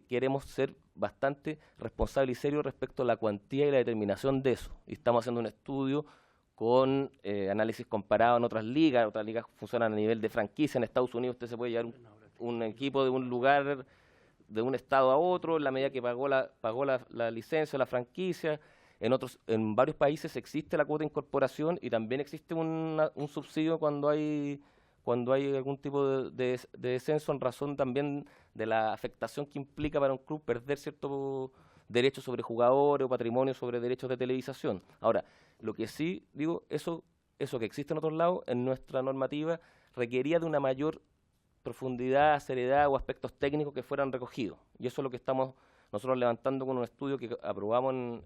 queremos ser bastante responsables y serios respecto a la cuantía y la determinación de eso. Y estamos haciendo un estudio con análisis comparado en otras ligas funcionan a nivel de franquicia. En Estados Unidos usted se puede llevar un equipo de un lugar, de un estado a otro, en la medida que pagó la licencia, la franquicia. En varios países existe la cuota de incorporación y también existe un subsidio cuando hay algún tipo de descenso en razón también de la afectación que implica para un club perder ciertos derechos sobre jugadores o patrimonio sobre derechos de televisación. Ahora, lo que sí digo, eso que existe en otros lados, en nuestra normativa, requería de una mayor profundidad, seriedad o aspectos técnicos que fueran recogidos. Y eso es lo que estamos nosotros levantando con un estudio que aprobamos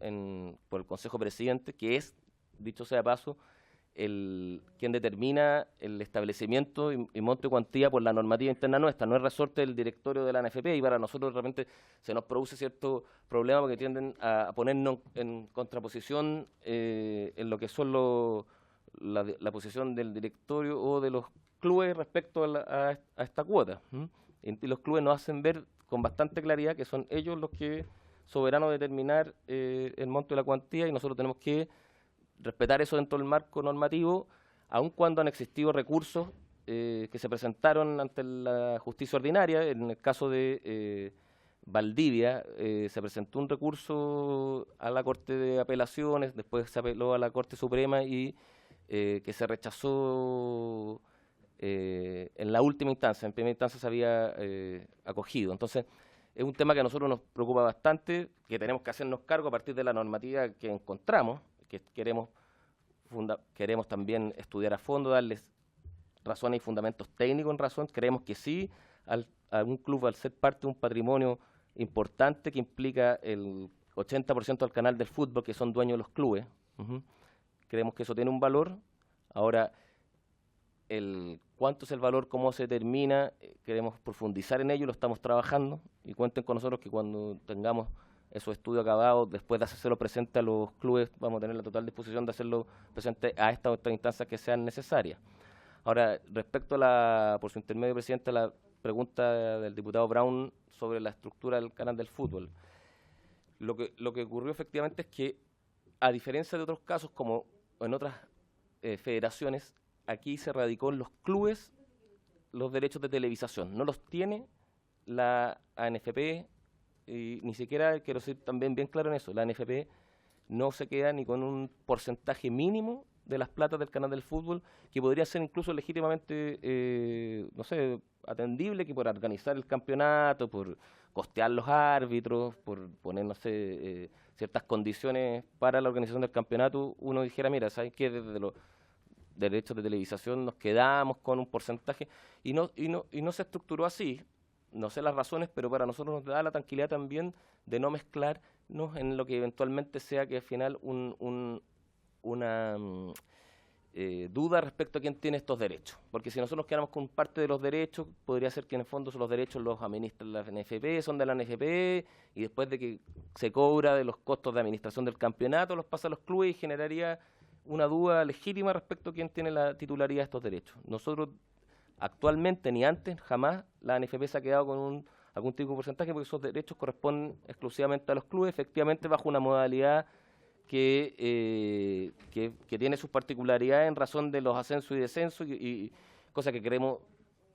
por el Consejo Presidente, que es, dicho sea de paso, quien determina el establecimiento y monto y cuantía por la normativa interna nuestra. No es resorte del directorio de la NFP, y para nosotros realmente se nos produce cierto problema porque tienden a ponernos en contraposición en lo que son la posición del directorio o de los clubes respecto a esta cuota. Y los clubes nos hacen ver con bastante claridad que son ellos los que soberanos de determinar el monto y la cuantía, y nosotros tenemos que respetar eso dentro del marco normativo, aun cuando han existido recursos que se presentaron ante la justicia ordinaria. En el caso de Valdivia se presentó un recurso a la Corte de Apelaciones, después se apeló a la Corte Suprema y que se rechazó en la última instancia. En primera instancia se había acogido. Entonces, es un tema que a nosotros nos preocupa bastante, que tenemos que hacernos cargo a partir de la normativa que encontramos, que queremos también estudiar a fondo, darles razones y fundamentos técnicos en razón. Creemos que sí, a un club, al ser parte de un patrimonio importante que implica el 80% del canal del fútbol, que son dueños de los clubes, creemos que eso tiene un valor. Ahora, cuánto es el valor, cómo se determina, queremos profundizar en ello, lo estamos trabajando, y cuenten con nosotros que cuando tengamos esos estudios acabados, después de hacérselo presente a los clubes, vamos a tener la total disposición de hacerlo presente a estas otras instancias que sean necesarias. Ahora, respecto por su intermedio, presidente, a la pregunta del diputado Brown sobre la estructura del canal del fútbol. Lo que ocurrió efectivamente es que, a diferencia de otros casos, como en otras federaciones, aquí se radicó en los clubes los derechos de televisación. No los tiene la ANFP, y ni siquiera, quiero ser también bien claro en eso, la ANFP no se queda ni con un porcentaje mínimo de las platas del canal del fútbol, que podría ser incluso legítimamente, no sé, atendible, que por organizar el campeonato, por costear los árbitros, por poner, no sé, ciertas condiciones para la organización del campeonato, uno dijera, mira, ¿sabes qué? Desde los derechos de televisación nos quedamos con un porcentaje, y no se estructuró así. No sé las razones, pero para nosotros nos da la tranquilidad también de no mezclarnos en lo que eventualmente sea que al final una duda respecto a quién tiene estos derechos. Porque si nosotros nos quedamos con parte de los derechos, podría ser que en el fondo los derechos los administra la NFP, son de la NFP, y después de que se cobra de los costos de administración del campeonato, los pasa a los clubes y generaría una duda legítima respecto a quién tiene la titularidad de estos derechos. Nosotros actualmente, ni antes, jamás la ANFP se ha quedado con algún tipo de porcentaje, porque esos derechos corresponden exclusivamente a los clubes, efectivamente bajo una modalidad que tiene sus particularidades en razón de los ascensos y descensos, y cosa que creemos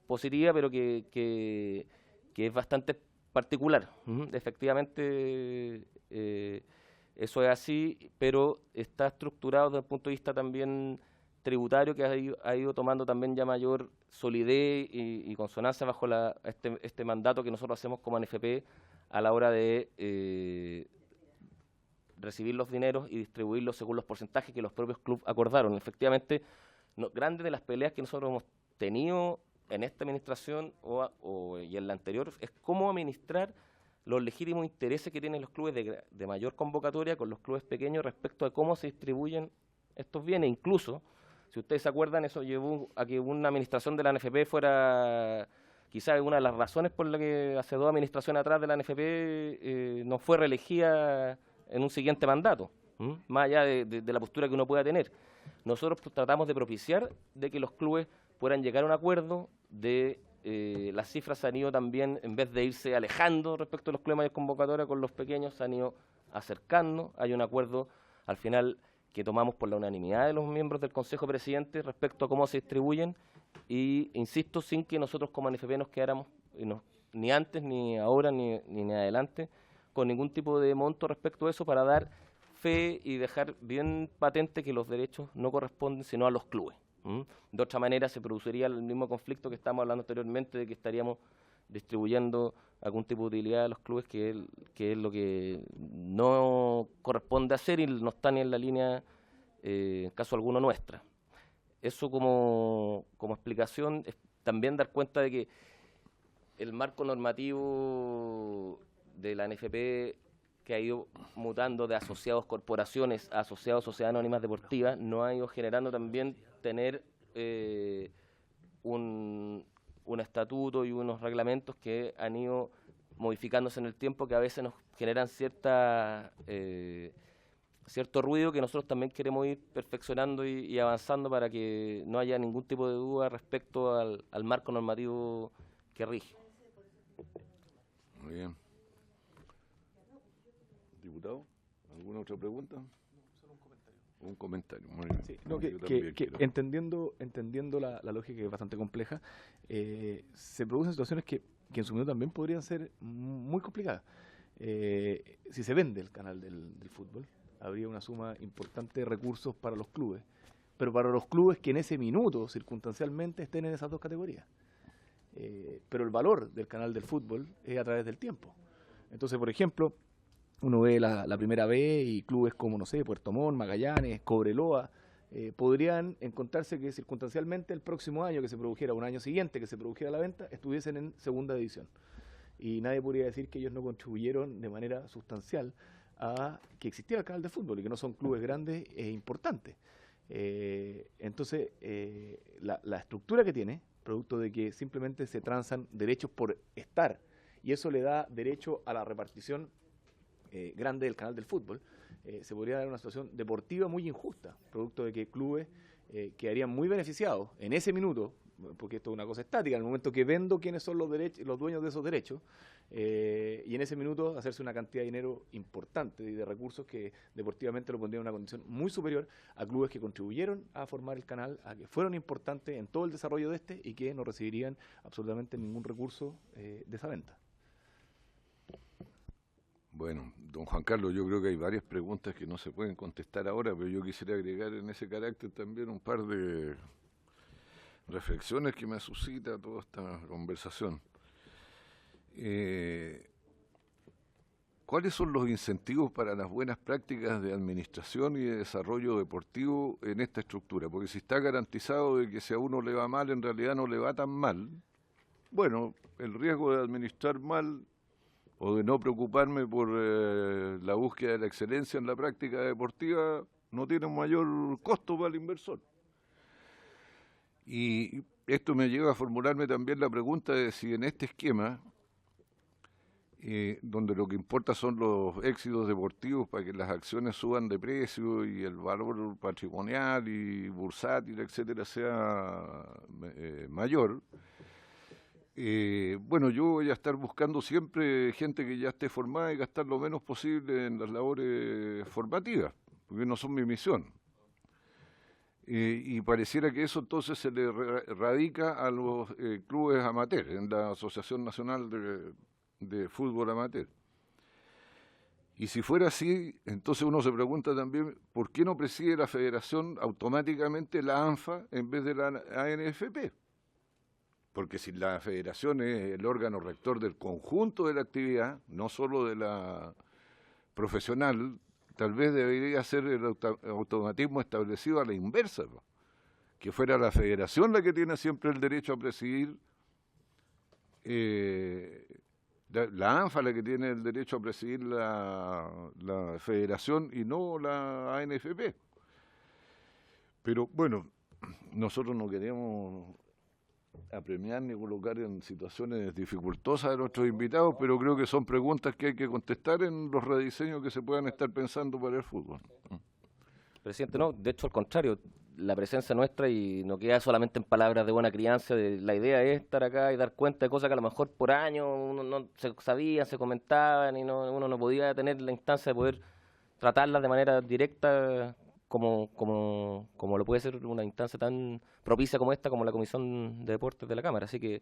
positiva, pero que es bastante particular. Efectivamente, eso es así, pero está estructurado desde el punto de vista también tributario, que ha ido tomando también ya mayor solidez y consonancia bajo este mandato que nosotros hacemos como ANFP a la hora de recibir los dineros y distribuirlos según los porcentajes que los propios clubes acordaron. Efectivamente, grandes de las peleas que nosotros hemos tenido en esta administración y en la anterior es cómo administrar los legítimos intereses que tienen los clubes de mayor convocatoria con los clubes pequeños respecto a cómo se distribuyen estos bienes. Incluso, si ustedes se acuerdan, eso llevó a que una administración de la ANFP fuera, quizás una de las razones por la que hace 2 administraciones atrás de la ANFP no fue reelegida en un siguiente mandato, más allá de la postura que uno pueda tener. Nosotros tratamos de propiciar de que los clubes puedan llegar a un acuerdo, las cifras se han ido también, en vez de irse alejando respecto a los clubes de convocatoria con los pequeños, se han ido acercando. Hay un acuerdo al final que tomamos por la unanimidad de los miembros del Consejo Presidente respecto a cómo se distribuyen, y insisto, sin que nosotros como ANFP nos quedáramos, ni antes, ni ahora, ni adelante, con ningún tipo de monto respecto a eso, para dar fe y dejar bien patente que los derechos no corresponden sino a los clubes. De otra manera se produciría el mismo conflicto que estábamos hablando anteriormente, de que estaríamos distribuyendo algún tipo de utilidad a los clubes, que es lo que no corresponde hacer y no está ni en la línea, en caso alguno, nuestra. Eso como explicación, es también dar cuenta de que el marco normativo de la ANFP, que ha ido mutando de asociados corporaciones a asociados sociedades anónimas deportivas, no ha ido generando también tener un estatuto y unos reglamentos que han ido modificándose en el tiempo, que a veces nos generan cierta cierto ruido que nosotros también queremos ir perfeccionando y avanzando para que no haya ningún tipo de duda respecto al marco normativo que rige. Muy bien. Diputado, ¿alguna otra pregunta? Un comentario, muy bien. Sí, no, Yo también quiero. entendiendo la lógica, que es bastante compleja, se producen situaciones que en su momento también podrían ser muy complicadas. Si se vende el canal del fútbol, habría una suma importante de recursos para los clubes, pero para los clubes que en ese minuto, circunstancialmente, estén en esas dos categorías. Pero el valor del canal del fútbol es a través del tiempo. Entonces, por ejemplo, uno ve la Primera B y clubes como, no sé, Puerto Montt, Magallanes, Cobreloa, podrían encontrarse que circunstancialmente el próximo año que se produjera, un año siguiente que se produjera la venta, estuviesen en segunda división. Y nadie podría decir que ellos no contribuyeron de manera sustancial a que existiera el canal de fútbol y que no son clubes grandes e importantes. Entonces, la estructura que tiene, producto de que simplemente se transan derechos por estar, y eso le da derecho a la repartición grande del canal del fútbol, se podría dar una situación deportiva muy injusta, producto de que clubes quedarían muy beneficiados en ese minuto, porque esto es una cosa estática, en el momento que vendo quiénes son los dueños de esos derechos, y en ese minuto hacerse una cantidad de dinero importante y de recursos que deportivamente lo pondrían en una condición muy superior a clubes que contribuyeron a formar el canal, a que fueron importantes en todo el desarrollo de este y que no recibirían absolutamente ningún recurso de esa venta. Bueno, don Juan Carlos, yo creo que hay varias preguntas que no se pueden contestar ahora, pero yo quisiera agregar en ese carácter también un par de reflexiones que me suscita toda esta conversación. ¿Cuáles son los incentivos para las buenas prácticas de administración y de desarrollo deportivo en esta estructura? Porque si está garantizado de que si a uno le va mal, en realidad no le va tan mal, bueno, el riesgo de administrar mal o de no preocuparme por la búsqueda de la excelencia en la práctica deportiva no tiene un mayor costo para el inversor. Y esto me lleva a formularme también la pregunta de si en este esquema, donde lo que importa son los éxitos deportivos para que las acciones suban de precio y el valor patrimonial y bursátil, etcétera, sea mayor, bueno, yo voy a estar buscando siempre gente que ya esté formada y gastar lo menos posible en las labores formativas, porque no son mi misión. Y pareciera que eso entonces se le radica a los clubes amateur, en la Asociación Nacional de Fútbol Amateur. Y si fuera así, entonces uno se pregunta también, ¿por qué no preside la federación automáticamente la ANFA en vez de la ANFP? Porque si la federación es el órgano rector del conjunto de la actividad, no solo de la profesional, tal vez debería ser el automatismo establecido a la inversa, ¿no? Que fuera la federación la que tiene siempre el derecho a presidir, la ANFA la que tiene el derecho a presidir la federación y no la ANFP. Pero bueno, nosotros no queremos apremiar ni colocar en situaciones dificultosas a nuestros invitados, pero creo que son preguntas que hay que contestar en los rediseños que se puedan estar pensando para el fútbol. Presidente, no, de hecho al contrario, la presencia nuestra y no queda solamente en palabras de buena crianza, la idea es estar acá y dar cuenta de cosas que a lo mejor por años uno no se sabían, se comentaban y uno no podía tener la instancia de poder tratarlas de manera directa como lo puede ser una instancia tan propicia como esta, como la Comisión de Deportes de la Cámara. Así que,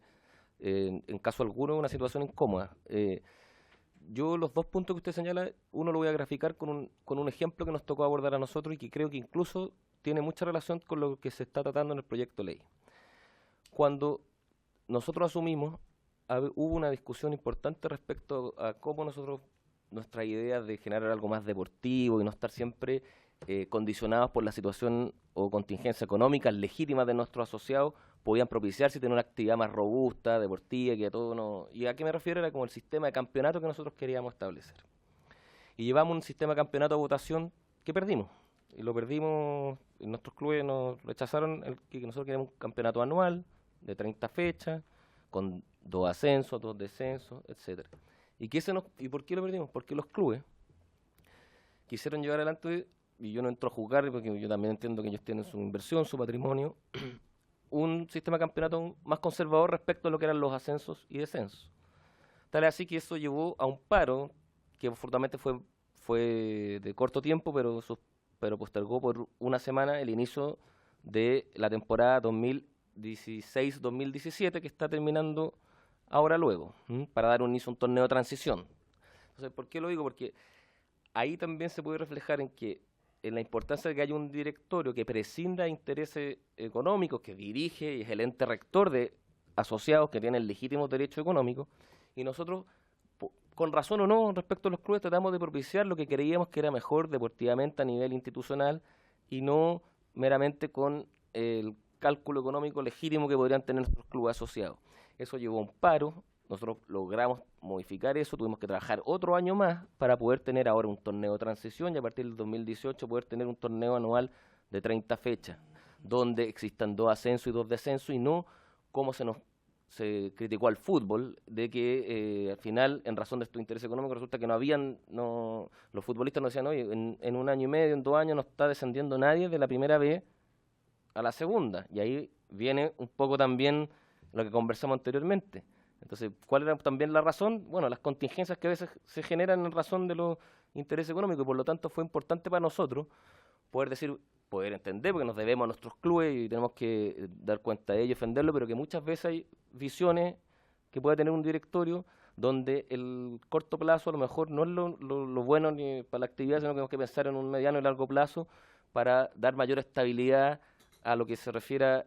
en caso alguno, es una situación incómoda. Yo los dos puntos que usted señala, uno lo voy a graficar con un ejemplo que nos tocó abordar a nosotros y que creo que incluso tiene mucha relación con lo que se está tratando en el proyecto de ley. Cuando nosotros asumimos, hubo una discusión importante respecto a cómo nuestra idea de generar algo más deportivo y no estar siempre condicionados por la situación o contingencia económica legítima de nuestros asociados, podían propiciarse y tener una actividad más robusta, deportiva, que a todo no. ¿Y a qué me refiero? Era como el sistema de campeonato que nosotros queríamos establecer. Y llevamos un sistema de campeonato a votación que perdimos. Y lo perdimos, y nuestros clubes nos rechazaron que nosotros queríamos un campeonato anual de 30 fechas, con 2 ascensos, 2 descensos, etcétera. ¿Y por qué lo perdimos? Porque los clubes quisieron llevar adelante, y yo no entro a juzgar porque yo también entiendo que ellos tienen su inversión, su patrimonio, un sistema de campeonato más conservador respecto a lo que eran los ascensos y descensos. Tal es así que eso llevó a un paro que afortunadamente fue de corto tiempo, pero postergó por una semana el inicio de la temporada 2016-2017 que está terminando ahora luego, para dar un inicio a un torneo de transición. Entonces, ¿por qué lo digo? Porque ahí también se puede reflejar en la importancia de que haya un directorio que prescinda de intereses económicos, que dirige y es el ente rector de asociados que tienen legítimos derechos económicos, y nosotros, con razón o no, respecto a los clubes, tratamos de propiciar lo que creíamos que era mejor deportivamente a nivel institucional y no meramente con el cálculo económico legítimo que podrían tener nuestros clubes asociados. Eso llevó a un paro, nosotros logramos modificar eso, tuvimos que trabajar otro año más para poder tener ahora un torneo de transición y a partir del 2018 poder tener un torneo anual de 30 fechas, donde existan 2 ascensos y 2 descensos y no como se criticó al fútbol, de que al final, en razón de estos intereses económicos, resulta que los futbolistas nos decían, oye, en un año y medio, en 2 años no está descendiendo nadie de la primera B a la segunda, y ahí viene un poco también lo que conversamos anteriormente. Entonces, ¿cuál era también la razón? Bueno, las contingencias que a veces se generan en razón de los intereses económicos, y por lo tanto fue importante para nosotros poder entender, porque nos debemos a nuestros clubes y tenemos que dar cuenta de ello, defenderlo, pero que muchas veces hay visiones que puede tener un directorio donde el corto plazo a lo mejor no es lo bueno ni para la actividad, sino que tenemos que pensar en un mediano y largo plazo para dar mayor estabilidad a lo que se refiere a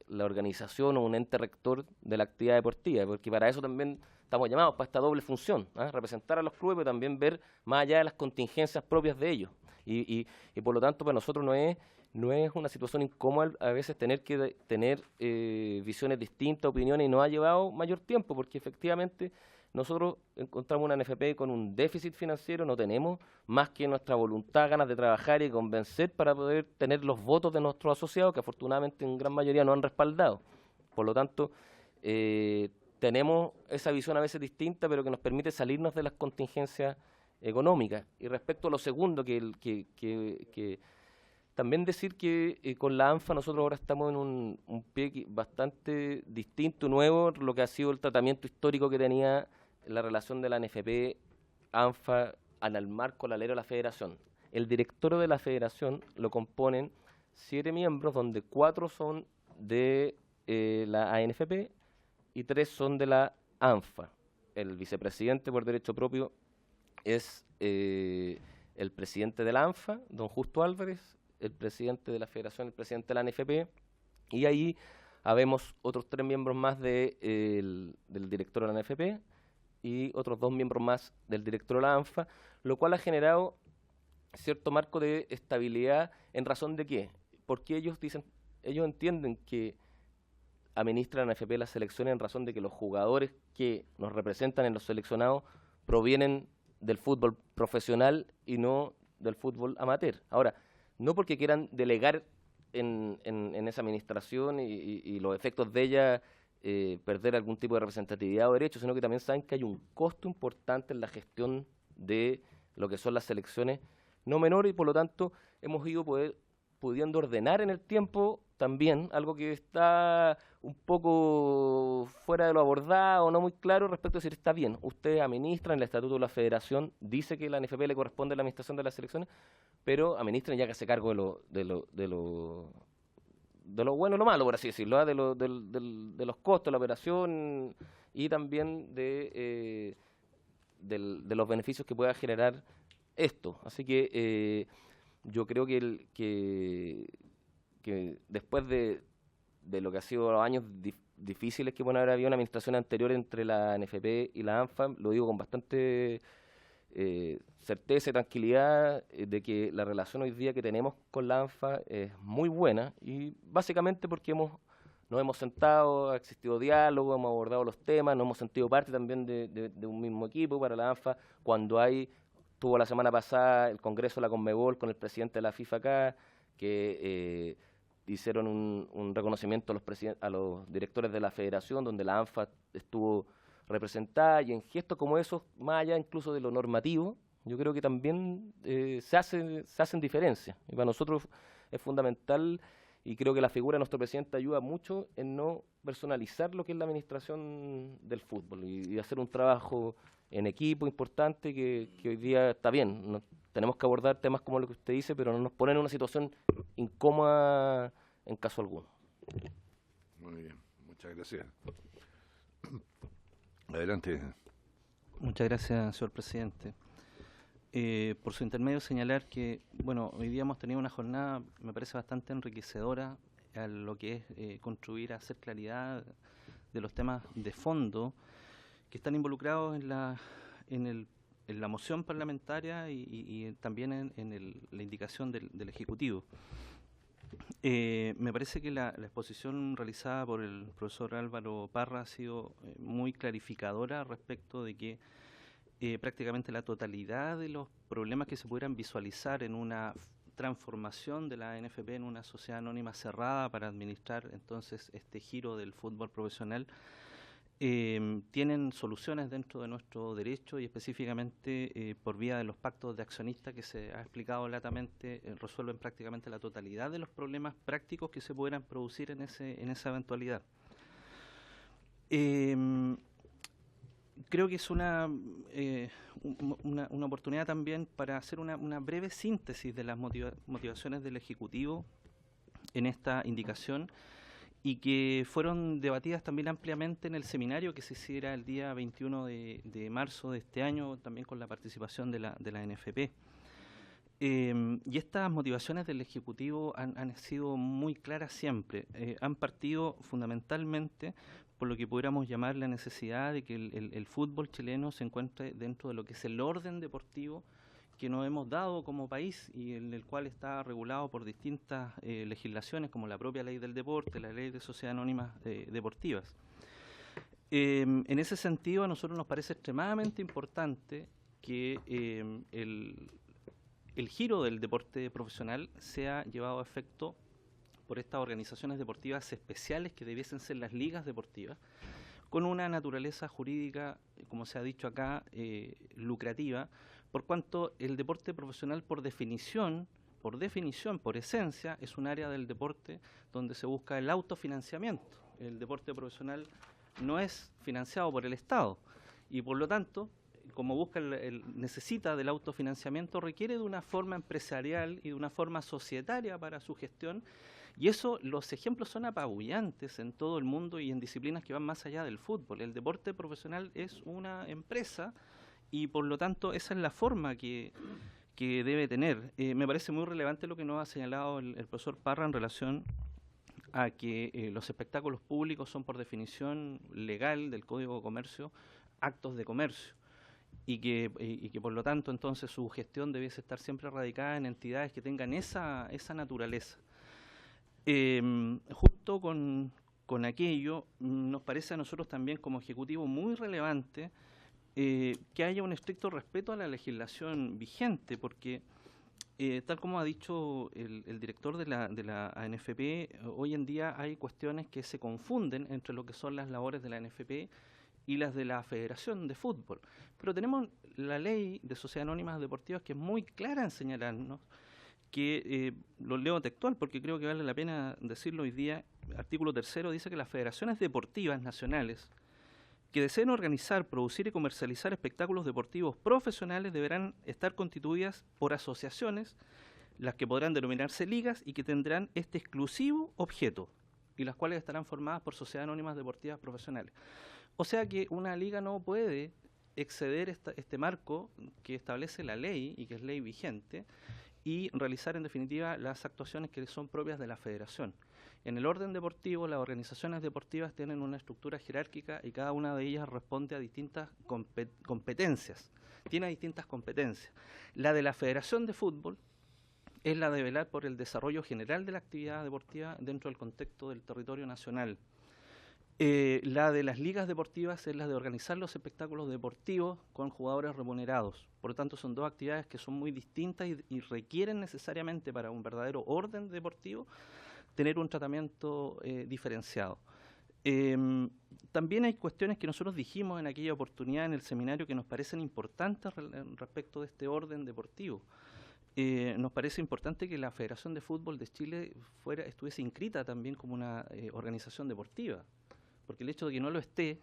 la organización o un ente rector de la actividad deportiva, porque para eso también estamos llamados, para esta doble función, representar a los clubes, pero también ver más allá de las contingencias propias de ellos. Y por lo tanto, para nosotros no es una situación incómoda a veces tener que tener visiones distintas, opiniones, y nos ha llevado mayor tiempo, porque efectivamente nosotros encontramos una NFP con un déficit financiero, no tenemos más que nuestra voluntad, ganas de trabajar y convencer para poder tener los votos de nuestros asociados, que afortunadamente en gran mayoría nos han respaldado. Por lo tanto, tenemos esa visión a veces distinta, pero que nos permite salirnos de las contingencias económicas. Y respecto a lo segundo, que también decir que con la ANFA nosotros ahora estamos en un pie bastante distinto, nuevo, lo que ha sido el tratamiento histórico que tenía la relación de la NFP, ANFA, al marco, al alero de la federación. El directorio de la federación lo componen 7 miembros, donde 4 son de la ANFP y 3 son de la ANFA. El vicepresidente por derecho propio es el presidente de la ANFA, don Justo Álvarez, el presidente de la federación, el presidente de la NFP, y ahí habemos otros 3 miembros más del directorio de la NFP y otros 2 miembros más del directorio de la ANFA, lo cual ha generado cierto marco de estabilidad. ¿En razón de qué? Porque ellos entienden que administra la NFP las selecciones en razón de que los jugadores que nos representan en los seleccionados provienen del fútbol profesional y no del fútbol amateur. Ahora, no porque quieran delegar en esa administración y los efectos de ella perder algún tipo de representatividad o derecho, sino que también saben que hay un costo importante en la gestión de lo que son las selecciones no menores, y por lo tanto hemos ido pudiendo ordenar en el tiempo también algo que está un poco fuera de lo abordado, no muy claro respecto a decir, está bien, ustedes administran, el estatuto de la federación dice que la NFP le corresponde la administración de las selecciones, pero administren ya que se cargo de lo bueno y lo malo, por así decirlo, de los costos de la operación y también de los beneficios que pueda generar esto. Así que yo creo que después de lo que ha sido los años difíciles que pueden haber habido una administración anterior entre la NFP y la ANFA, lo digo con bastante certeza y tranquilidad de que la relación hoy día que tenemos con la ANFA es muy buena, y básicamente porque nos hemos sentado, ha existido diálogo, hemos abordado los temas, nos hemos sentido parte también de un mismo equipo. Para la ANFA, cuando tuvo la semana pasada el Congreso de la Conmebol con el presidente de la FIFA acá, que hicieron un reconocimiento a los directores de la federación, donde la ANFA estuvo representada, y en gestos como esos, más allá incluso de lo normativo, yo creo que también se hacen diferencias. Y para nosotros es fundamental, y creo que la figura de nuestro presidente ayuda mucho en no personalizar lo que es la administración del fútbol y hacer un trabajo en equipo importante que hoy día está bien. Tenemos que abordar temas como lo que usted dice, pero no nos ponen en una situación incómoda en caso alguno. Muy bien, muchas gracias. Adelante. Muchas gracias, señor presidente. Por su intermedio señalar que, bueno, hoy día hemos tenido una jornada, me parece bastante enriquecedora a lo que es contribuir a hacer claridad de los temas de fondo que están involucrados en la moción parlamentaria y también en la indicación del Ejecutivo. Me parece que la exposición realizada por el profesor Álvaro Parra ha sido muy clarificadora respecto de que prácticamente la totalidad de los problemas que se pudieran visualizar en una transformación de la NFP en una sociedad anónima cerrada para administrar entonces este giro del fútbol profesional tienen soluciones dentro de nuestro derecho y específicamente por vía de los pactos de accionistas que se ha explicado latamente resuelven prácticamente la totalidad de los problemas prácticos que se pudieran producir en esa eventualidad. Creo que es una oportunidad también para hacer una breve síntesis de las motivaciones del Ejecutivo en esta indicación y que fueron debatidas también ampliamente en el seminario que se hiciera el día 21 de marzo de este año, también con la participación de la NFP. Y estas motivaciones del Ejecutivo han sido muy claras siempre. Han partido fundamentalmente por lo que pudiéramos llamar la necesidad de que el fútbol chileno se encuentre dentro de lo que es el orden deportivo que nos hemos dado como país y en el cual está regulado por distintas legislaciones como la propia ley del deporte, la ley de sociedades anónimas deportivas. En ese sentido a nosotros nos parece extremadamente importante que el giro del deporte profesional sea llevado a efecto por estas organizaciones deportivas especiales que debiesen ser las ligas deportivas, con una naturaleza jurídica, como se ha dicho acá, lucrativa, por cuanto el deporte profesional por definición, por esencia, es un área del deporte donde se busca el autofinanciamiento. El deporte profesional no es financiado por el Estado y por lo tanto, como busca necesita del autofinanciamiento, requiere de una forma empresarial y de una forma societaria para su gestión, y eso, los ejemplos son apabullantes en todo el mundo y en disciplinas que van más allá del fútbol. El deporte profesional es una empresa y por lo tanto esa es la forma que debe tener. Me parece muy relevante lo que nos ha señalado el profesor Parra en relación a que los espectáculos públicos son por definición legal del Código de Comercio actos de comercio. Y que por lo tanto entonces su gestión debiese estar siempre radicada en entidades que tengan esa naturaleza. Justo con aquello nos parece a nosotros también como Ejecutivo muy relevante que haya un estricto respeto a la legislación vigente, porque tal como ha dicho el director de la ANFP, hoy en día hay cuestiones que se confunden entre lo que son las labores de la ANFP y las de la Federación de Fútbol. Pero tenemos la ley de sociedades anónimas deportivas que es muy clara en señalarnos que, lo leo textual porque creo que vale la pena decirlo hoy día, artículo 3 dice que las federaciones deportivas nacionales que deseen organizar, producir y comercializar espectáculos deportivos profesionales deberán estar constituidas por asociaciones, las que podrán denominarse ligas y que tendrán este exclusivo objeto, y las cuales estarán formadas por sociedades anónimas deportivas profesionales. O sea que una liga no puede exceder este marco que establece la ley y que es ley vigente y realizar en definitiva las actuaciones que son propias de la federación. En el orden deportivo, las organizaciones deportivas tienen una estructura jerárquica y cada una de ellas responde a distintas competencias, tiene distintas competencias. La de la Federación de Fútbol es la de velar por el desarrollo general de la actividad deportiva dentro del contexto del territorio nacional. La de las ligas deportivas es la de organizar los espectáculos deportivos con jugadores remunerados. Por lo tanto, son dos actividades que son muy distintas y requieren necesariamente para un verdadero orden deportivo tener un tratamiento diferenciado. También hay cuestiones que nosotros dijimos en aquella oportunidad en el seminario que nos parecen importantes respecto de este orden deportivo. Nos parece importante que la Federación de Fútbol de Chile estuviese inscrita también como una organización deportiva, porque el hecho de que no lo esté,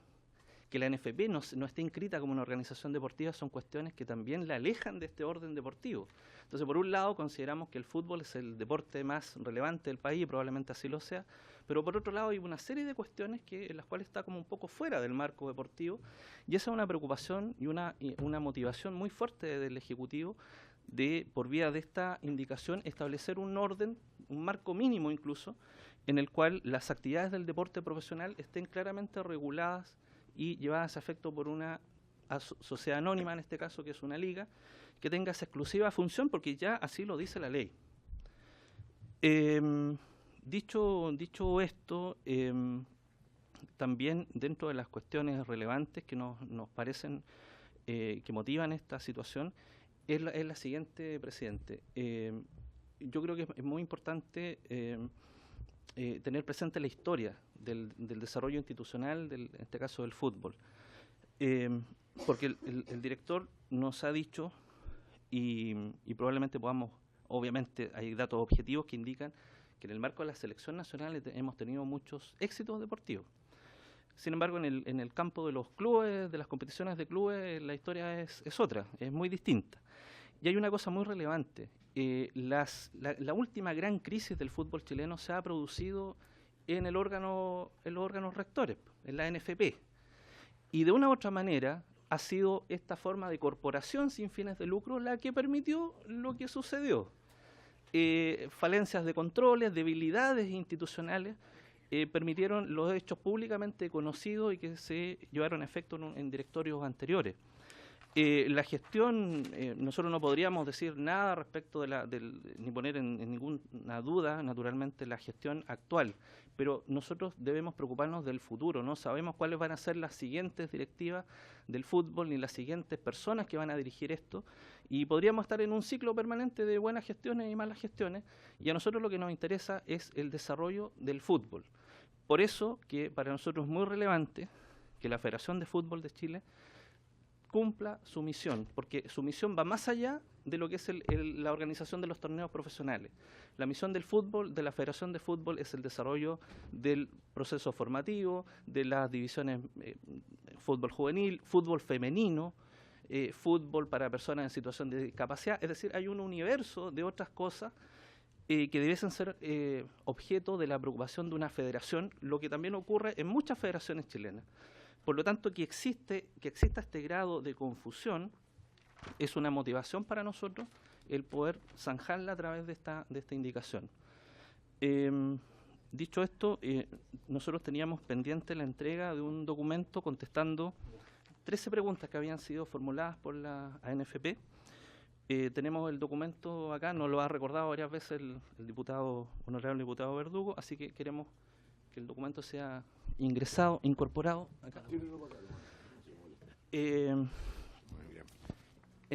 que la NFP no esté inscrita como una organización deportiva, son cuestiones que también la alejan de este orden deportivo. Entonces, por un lado, consideramos que el fútbol es el deporte más relevante del país, y probablemente así lo sea, pero por otro lado hay una serie de cuestiones en las cuales está como un poco fuera del marco deportivo, y esa es una preocupación y una motivación muy fuerte del Ejecutivo de, por vía de esta indicación, establecer un orden, un marco mínimo incluso, en el cual las actividades del deporte profesional estén claramente reguladas y llevadas a efecto por una sociedad anónima, en este caso, que es una liga, que tenga esa exclusiva función, porque ya así lo dice la ley. Dicho esto, también dentro de las cuestiones relevantes que nos parecen que motivan esta situación, es la siguiente, presidente. Yo creo que es muy importante tener presente la historia del desarrollo institucional, en este caso del fútbol. Porque el director nos ha dicho, y probablemente podamos, obviamente hay datos objetivos que indican que en el marco de la selección nacional hemos tenido muchos éxitos deportivos. Sin embargo, en el campo de los clubes, de las competiciones de clubes, la historia es otra, es muy distinta. Y hay una cosa muy relevante. La última gran crisis del fútbol chileno se ha producido en los órganos rectores, en la NFP. Y de una u otra manera ha sido esta forma de corporación sin fines de lucro la que permitió lo que sucedió. Falencias de controles, debilidades institucionales, permitieron los hechos públicamente conocidos y que se llevaron a efecto en directorios anteriores. La gestión, nosotros no podríamos decir nada respecto ni poner en ninguna duda, naturalmente, la gestión actual, pero nosotros debemos preocuparnos del futuro. No sabemos cuáles van a ser las siguientes directivas del fútbol ni las siguientes personas que van a dirigir esto, y podríamos estar en un ciclo permanente de buenas gestiones y malas gestiones, y a nosotros lo que nos interesa es el desarrollo del fútbol. Por eso que para nosotros es muy relevante que la Federación de Fútbol de Chile cumpla su misión, porque su misión va más allá de lo que es la organización de los torneos profesionales. La misión del fútbol, de la Federación de Fútbol, es el desarrollo del proceso formativo, de las divisiones fútbol juvenil, fútbol femenino, fútbol para personas en situación de discapacidad. Es decir, hay un universo de otras cosas que debiesen ser objeto de la preocupación de una federación, lo que también ocurre en muchas federaciones chilenas. Por lo tanto, que exista este grado de confusión es una motivación para nosotros el poder zanjarla a través de esta indicación. Dicho esto, nosotros teníamos pendiente la entrega de un documento contestando 13 preguntas que habían sido formuladas por la ANFP. Tenemos el documento acá, nos lo ha recordado varias veces el honorable diputado Verdugo, así que queremos que el documento sea incorporado acá. En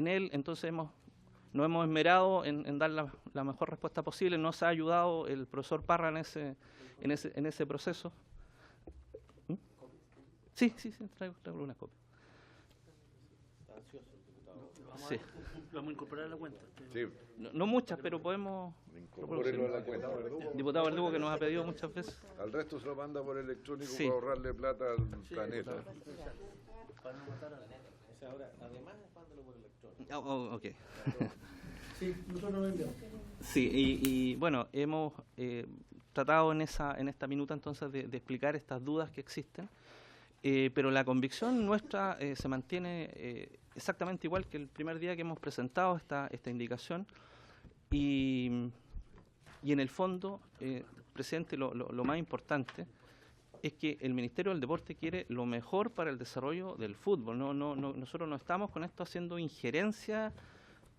él, entonces, nos hemos esmerado en dar la mejor respuesta posible. Nos ha ayudado el profesor Parra en ese proceso. ¿Mm? Sí, traigo una copia. Sí. Lo vamos a incorporar a la cuenta. Sí. No muchas, pero podemos... Incorpórelo a la cuenta. Diputado Verdugo, que nos ha pedido muchas veces. Al resto se lo manda por electrónico Sí. para ahorrarle plata al planeta. Ok. Sí, nosotros lo enviamos. Sí, y bueno, hemos tratado en esta minuta entonces de explicar estas dudas que existen, pero la convicción nuestra se mantiene exactamente igual que el primer día que hemos presentado esta indicación, y en el fondo, presidente, lo más importante es que el Ministerio del Deporte quiere lo mejor para el desarrollo del fútbol. Nosotros no estamos con esto haciendo injerencia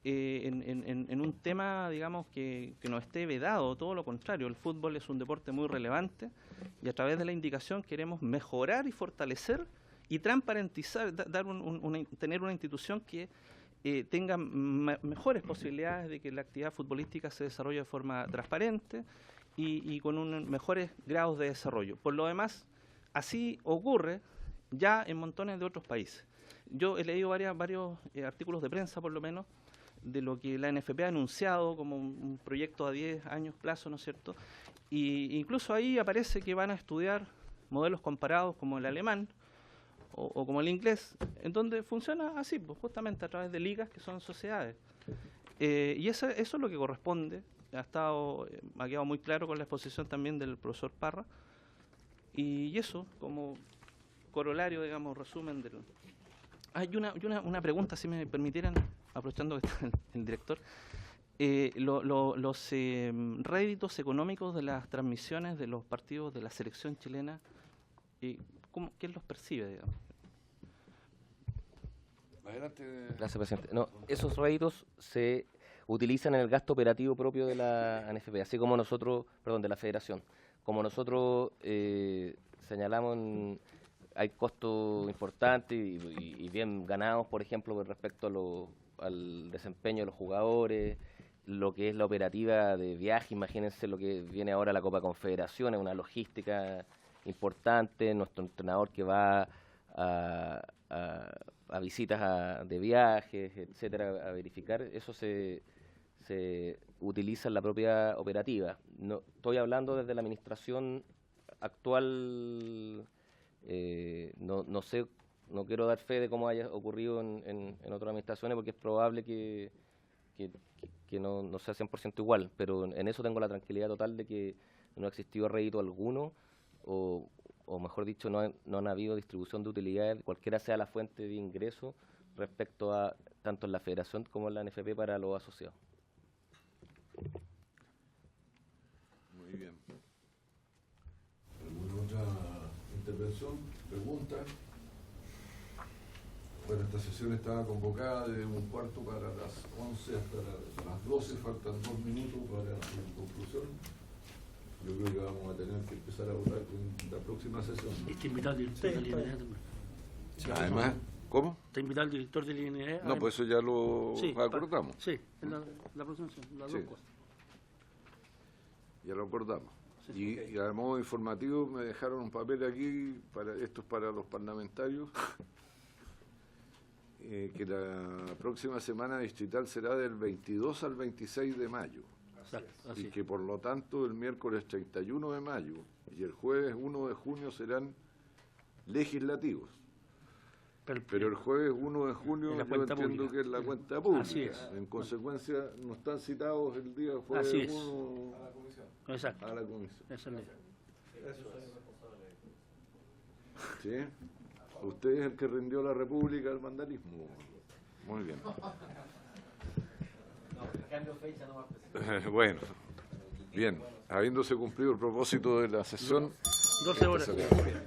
en un tema, digamos, que no esté vedado. Todo lo contrario, el fútbol es un deporte muy relevante y a través de la indicación queremos mejorar y fortalecer y transparentizar, tener una institución que tenga mejores posibilidades de que la actividad futbolística se desarrolle de forma transparente y con mejores grados de desarrollo. Por lo demás, así ocurre ya en montones de otros países. Yo he leído varios artículos de prensa, por lo menos, de lo que la NFP ha anunciado como un proyecto a 10 años plazo, ¿no es cierto? Y incluso ahí aparece que van a estudiar modelos comparados como el alemán o como el inglés, en donde funciona así, pues, justamente a través de ligas que son sociedades. Y eso es lo que corresponde. Ha quedado muy claro con la exposición también del profesor Parra. Y eso, como corolario, digamos, resumen del... Hay una pregunta, si me permitieran, aprovechando que está el director. Los réditos económicos de las transmisiones de los partidos de la selección chilena, ¿quién los percibe, digamos? Adelante. Gracias, presidente. No, esos réditos se utilizan en el gasto operativo propio de la ANFP, así como nosotros, perdón, de la Federación. Como nosotros señalamos, hay costos importantes y bien ganados, por ejemplo, con respecto al desempeño de los jugadores, lo que es la operativa de viaje. Imagínense lo que viene ahora la Copa Confederación, es una logística importante, nuestro entrenador que va a visitas de viajes, etcétera, a verificar, eso se utiliza en la propia operativa. No, estoy hablando desde la administración actual, no sé, no quiero dar fe de cómo haya ocurrido en otras administraciones, porque es probable que no sea 100% igual, pero en eso tengo la tranquilidad total de que no ha existido rédito alguno, o mejor dicho, no han habido distribución de utilidades, cualquiera sea la fuente de ingreso, respecto a tanto en la Federación como en la NFP para los asociados. Muy bien. ¿Alguna otra intervención? ¿Pregunta? Bueno, esta sesión estaba convocada de 1:15 para las 11 hasta las 12, faltan 2 minutos para su conclusión. Yo creo que vamos a tener que empezar a votar en la próxima sesión. Está invitado el director del INE también. Sí, Además, ¿cómo? Está invitado el director del INE. No, pues eso ya lo acordamos. Sí, en la próxima sesión, las dos cosas. Ya lo acordamos. Sí, Y a modo informativo me dejaron un papel aquí, esto es para los parlamentarios, que la próxima semana distrital será del 22 al 26 de mayo. Exacto, Y así. que por lo tanto el miércoles 31 de mayo y el jueves 1 de junio serán legislativos. Pero el jueves 1 de junio En la yo cuenta entiendo pública. que es la cuenta pública. Así es. En consecuencia no están citados el día jueves Así es. 1 Exacto. a la comisión. Esa es la idea. ¿Sí? Usted es el que rindió la República al mandatismo. Muy bien. Bueno, bien. Habiéndose cumplido el propósito de la sesión, 12 horas. esta se le da.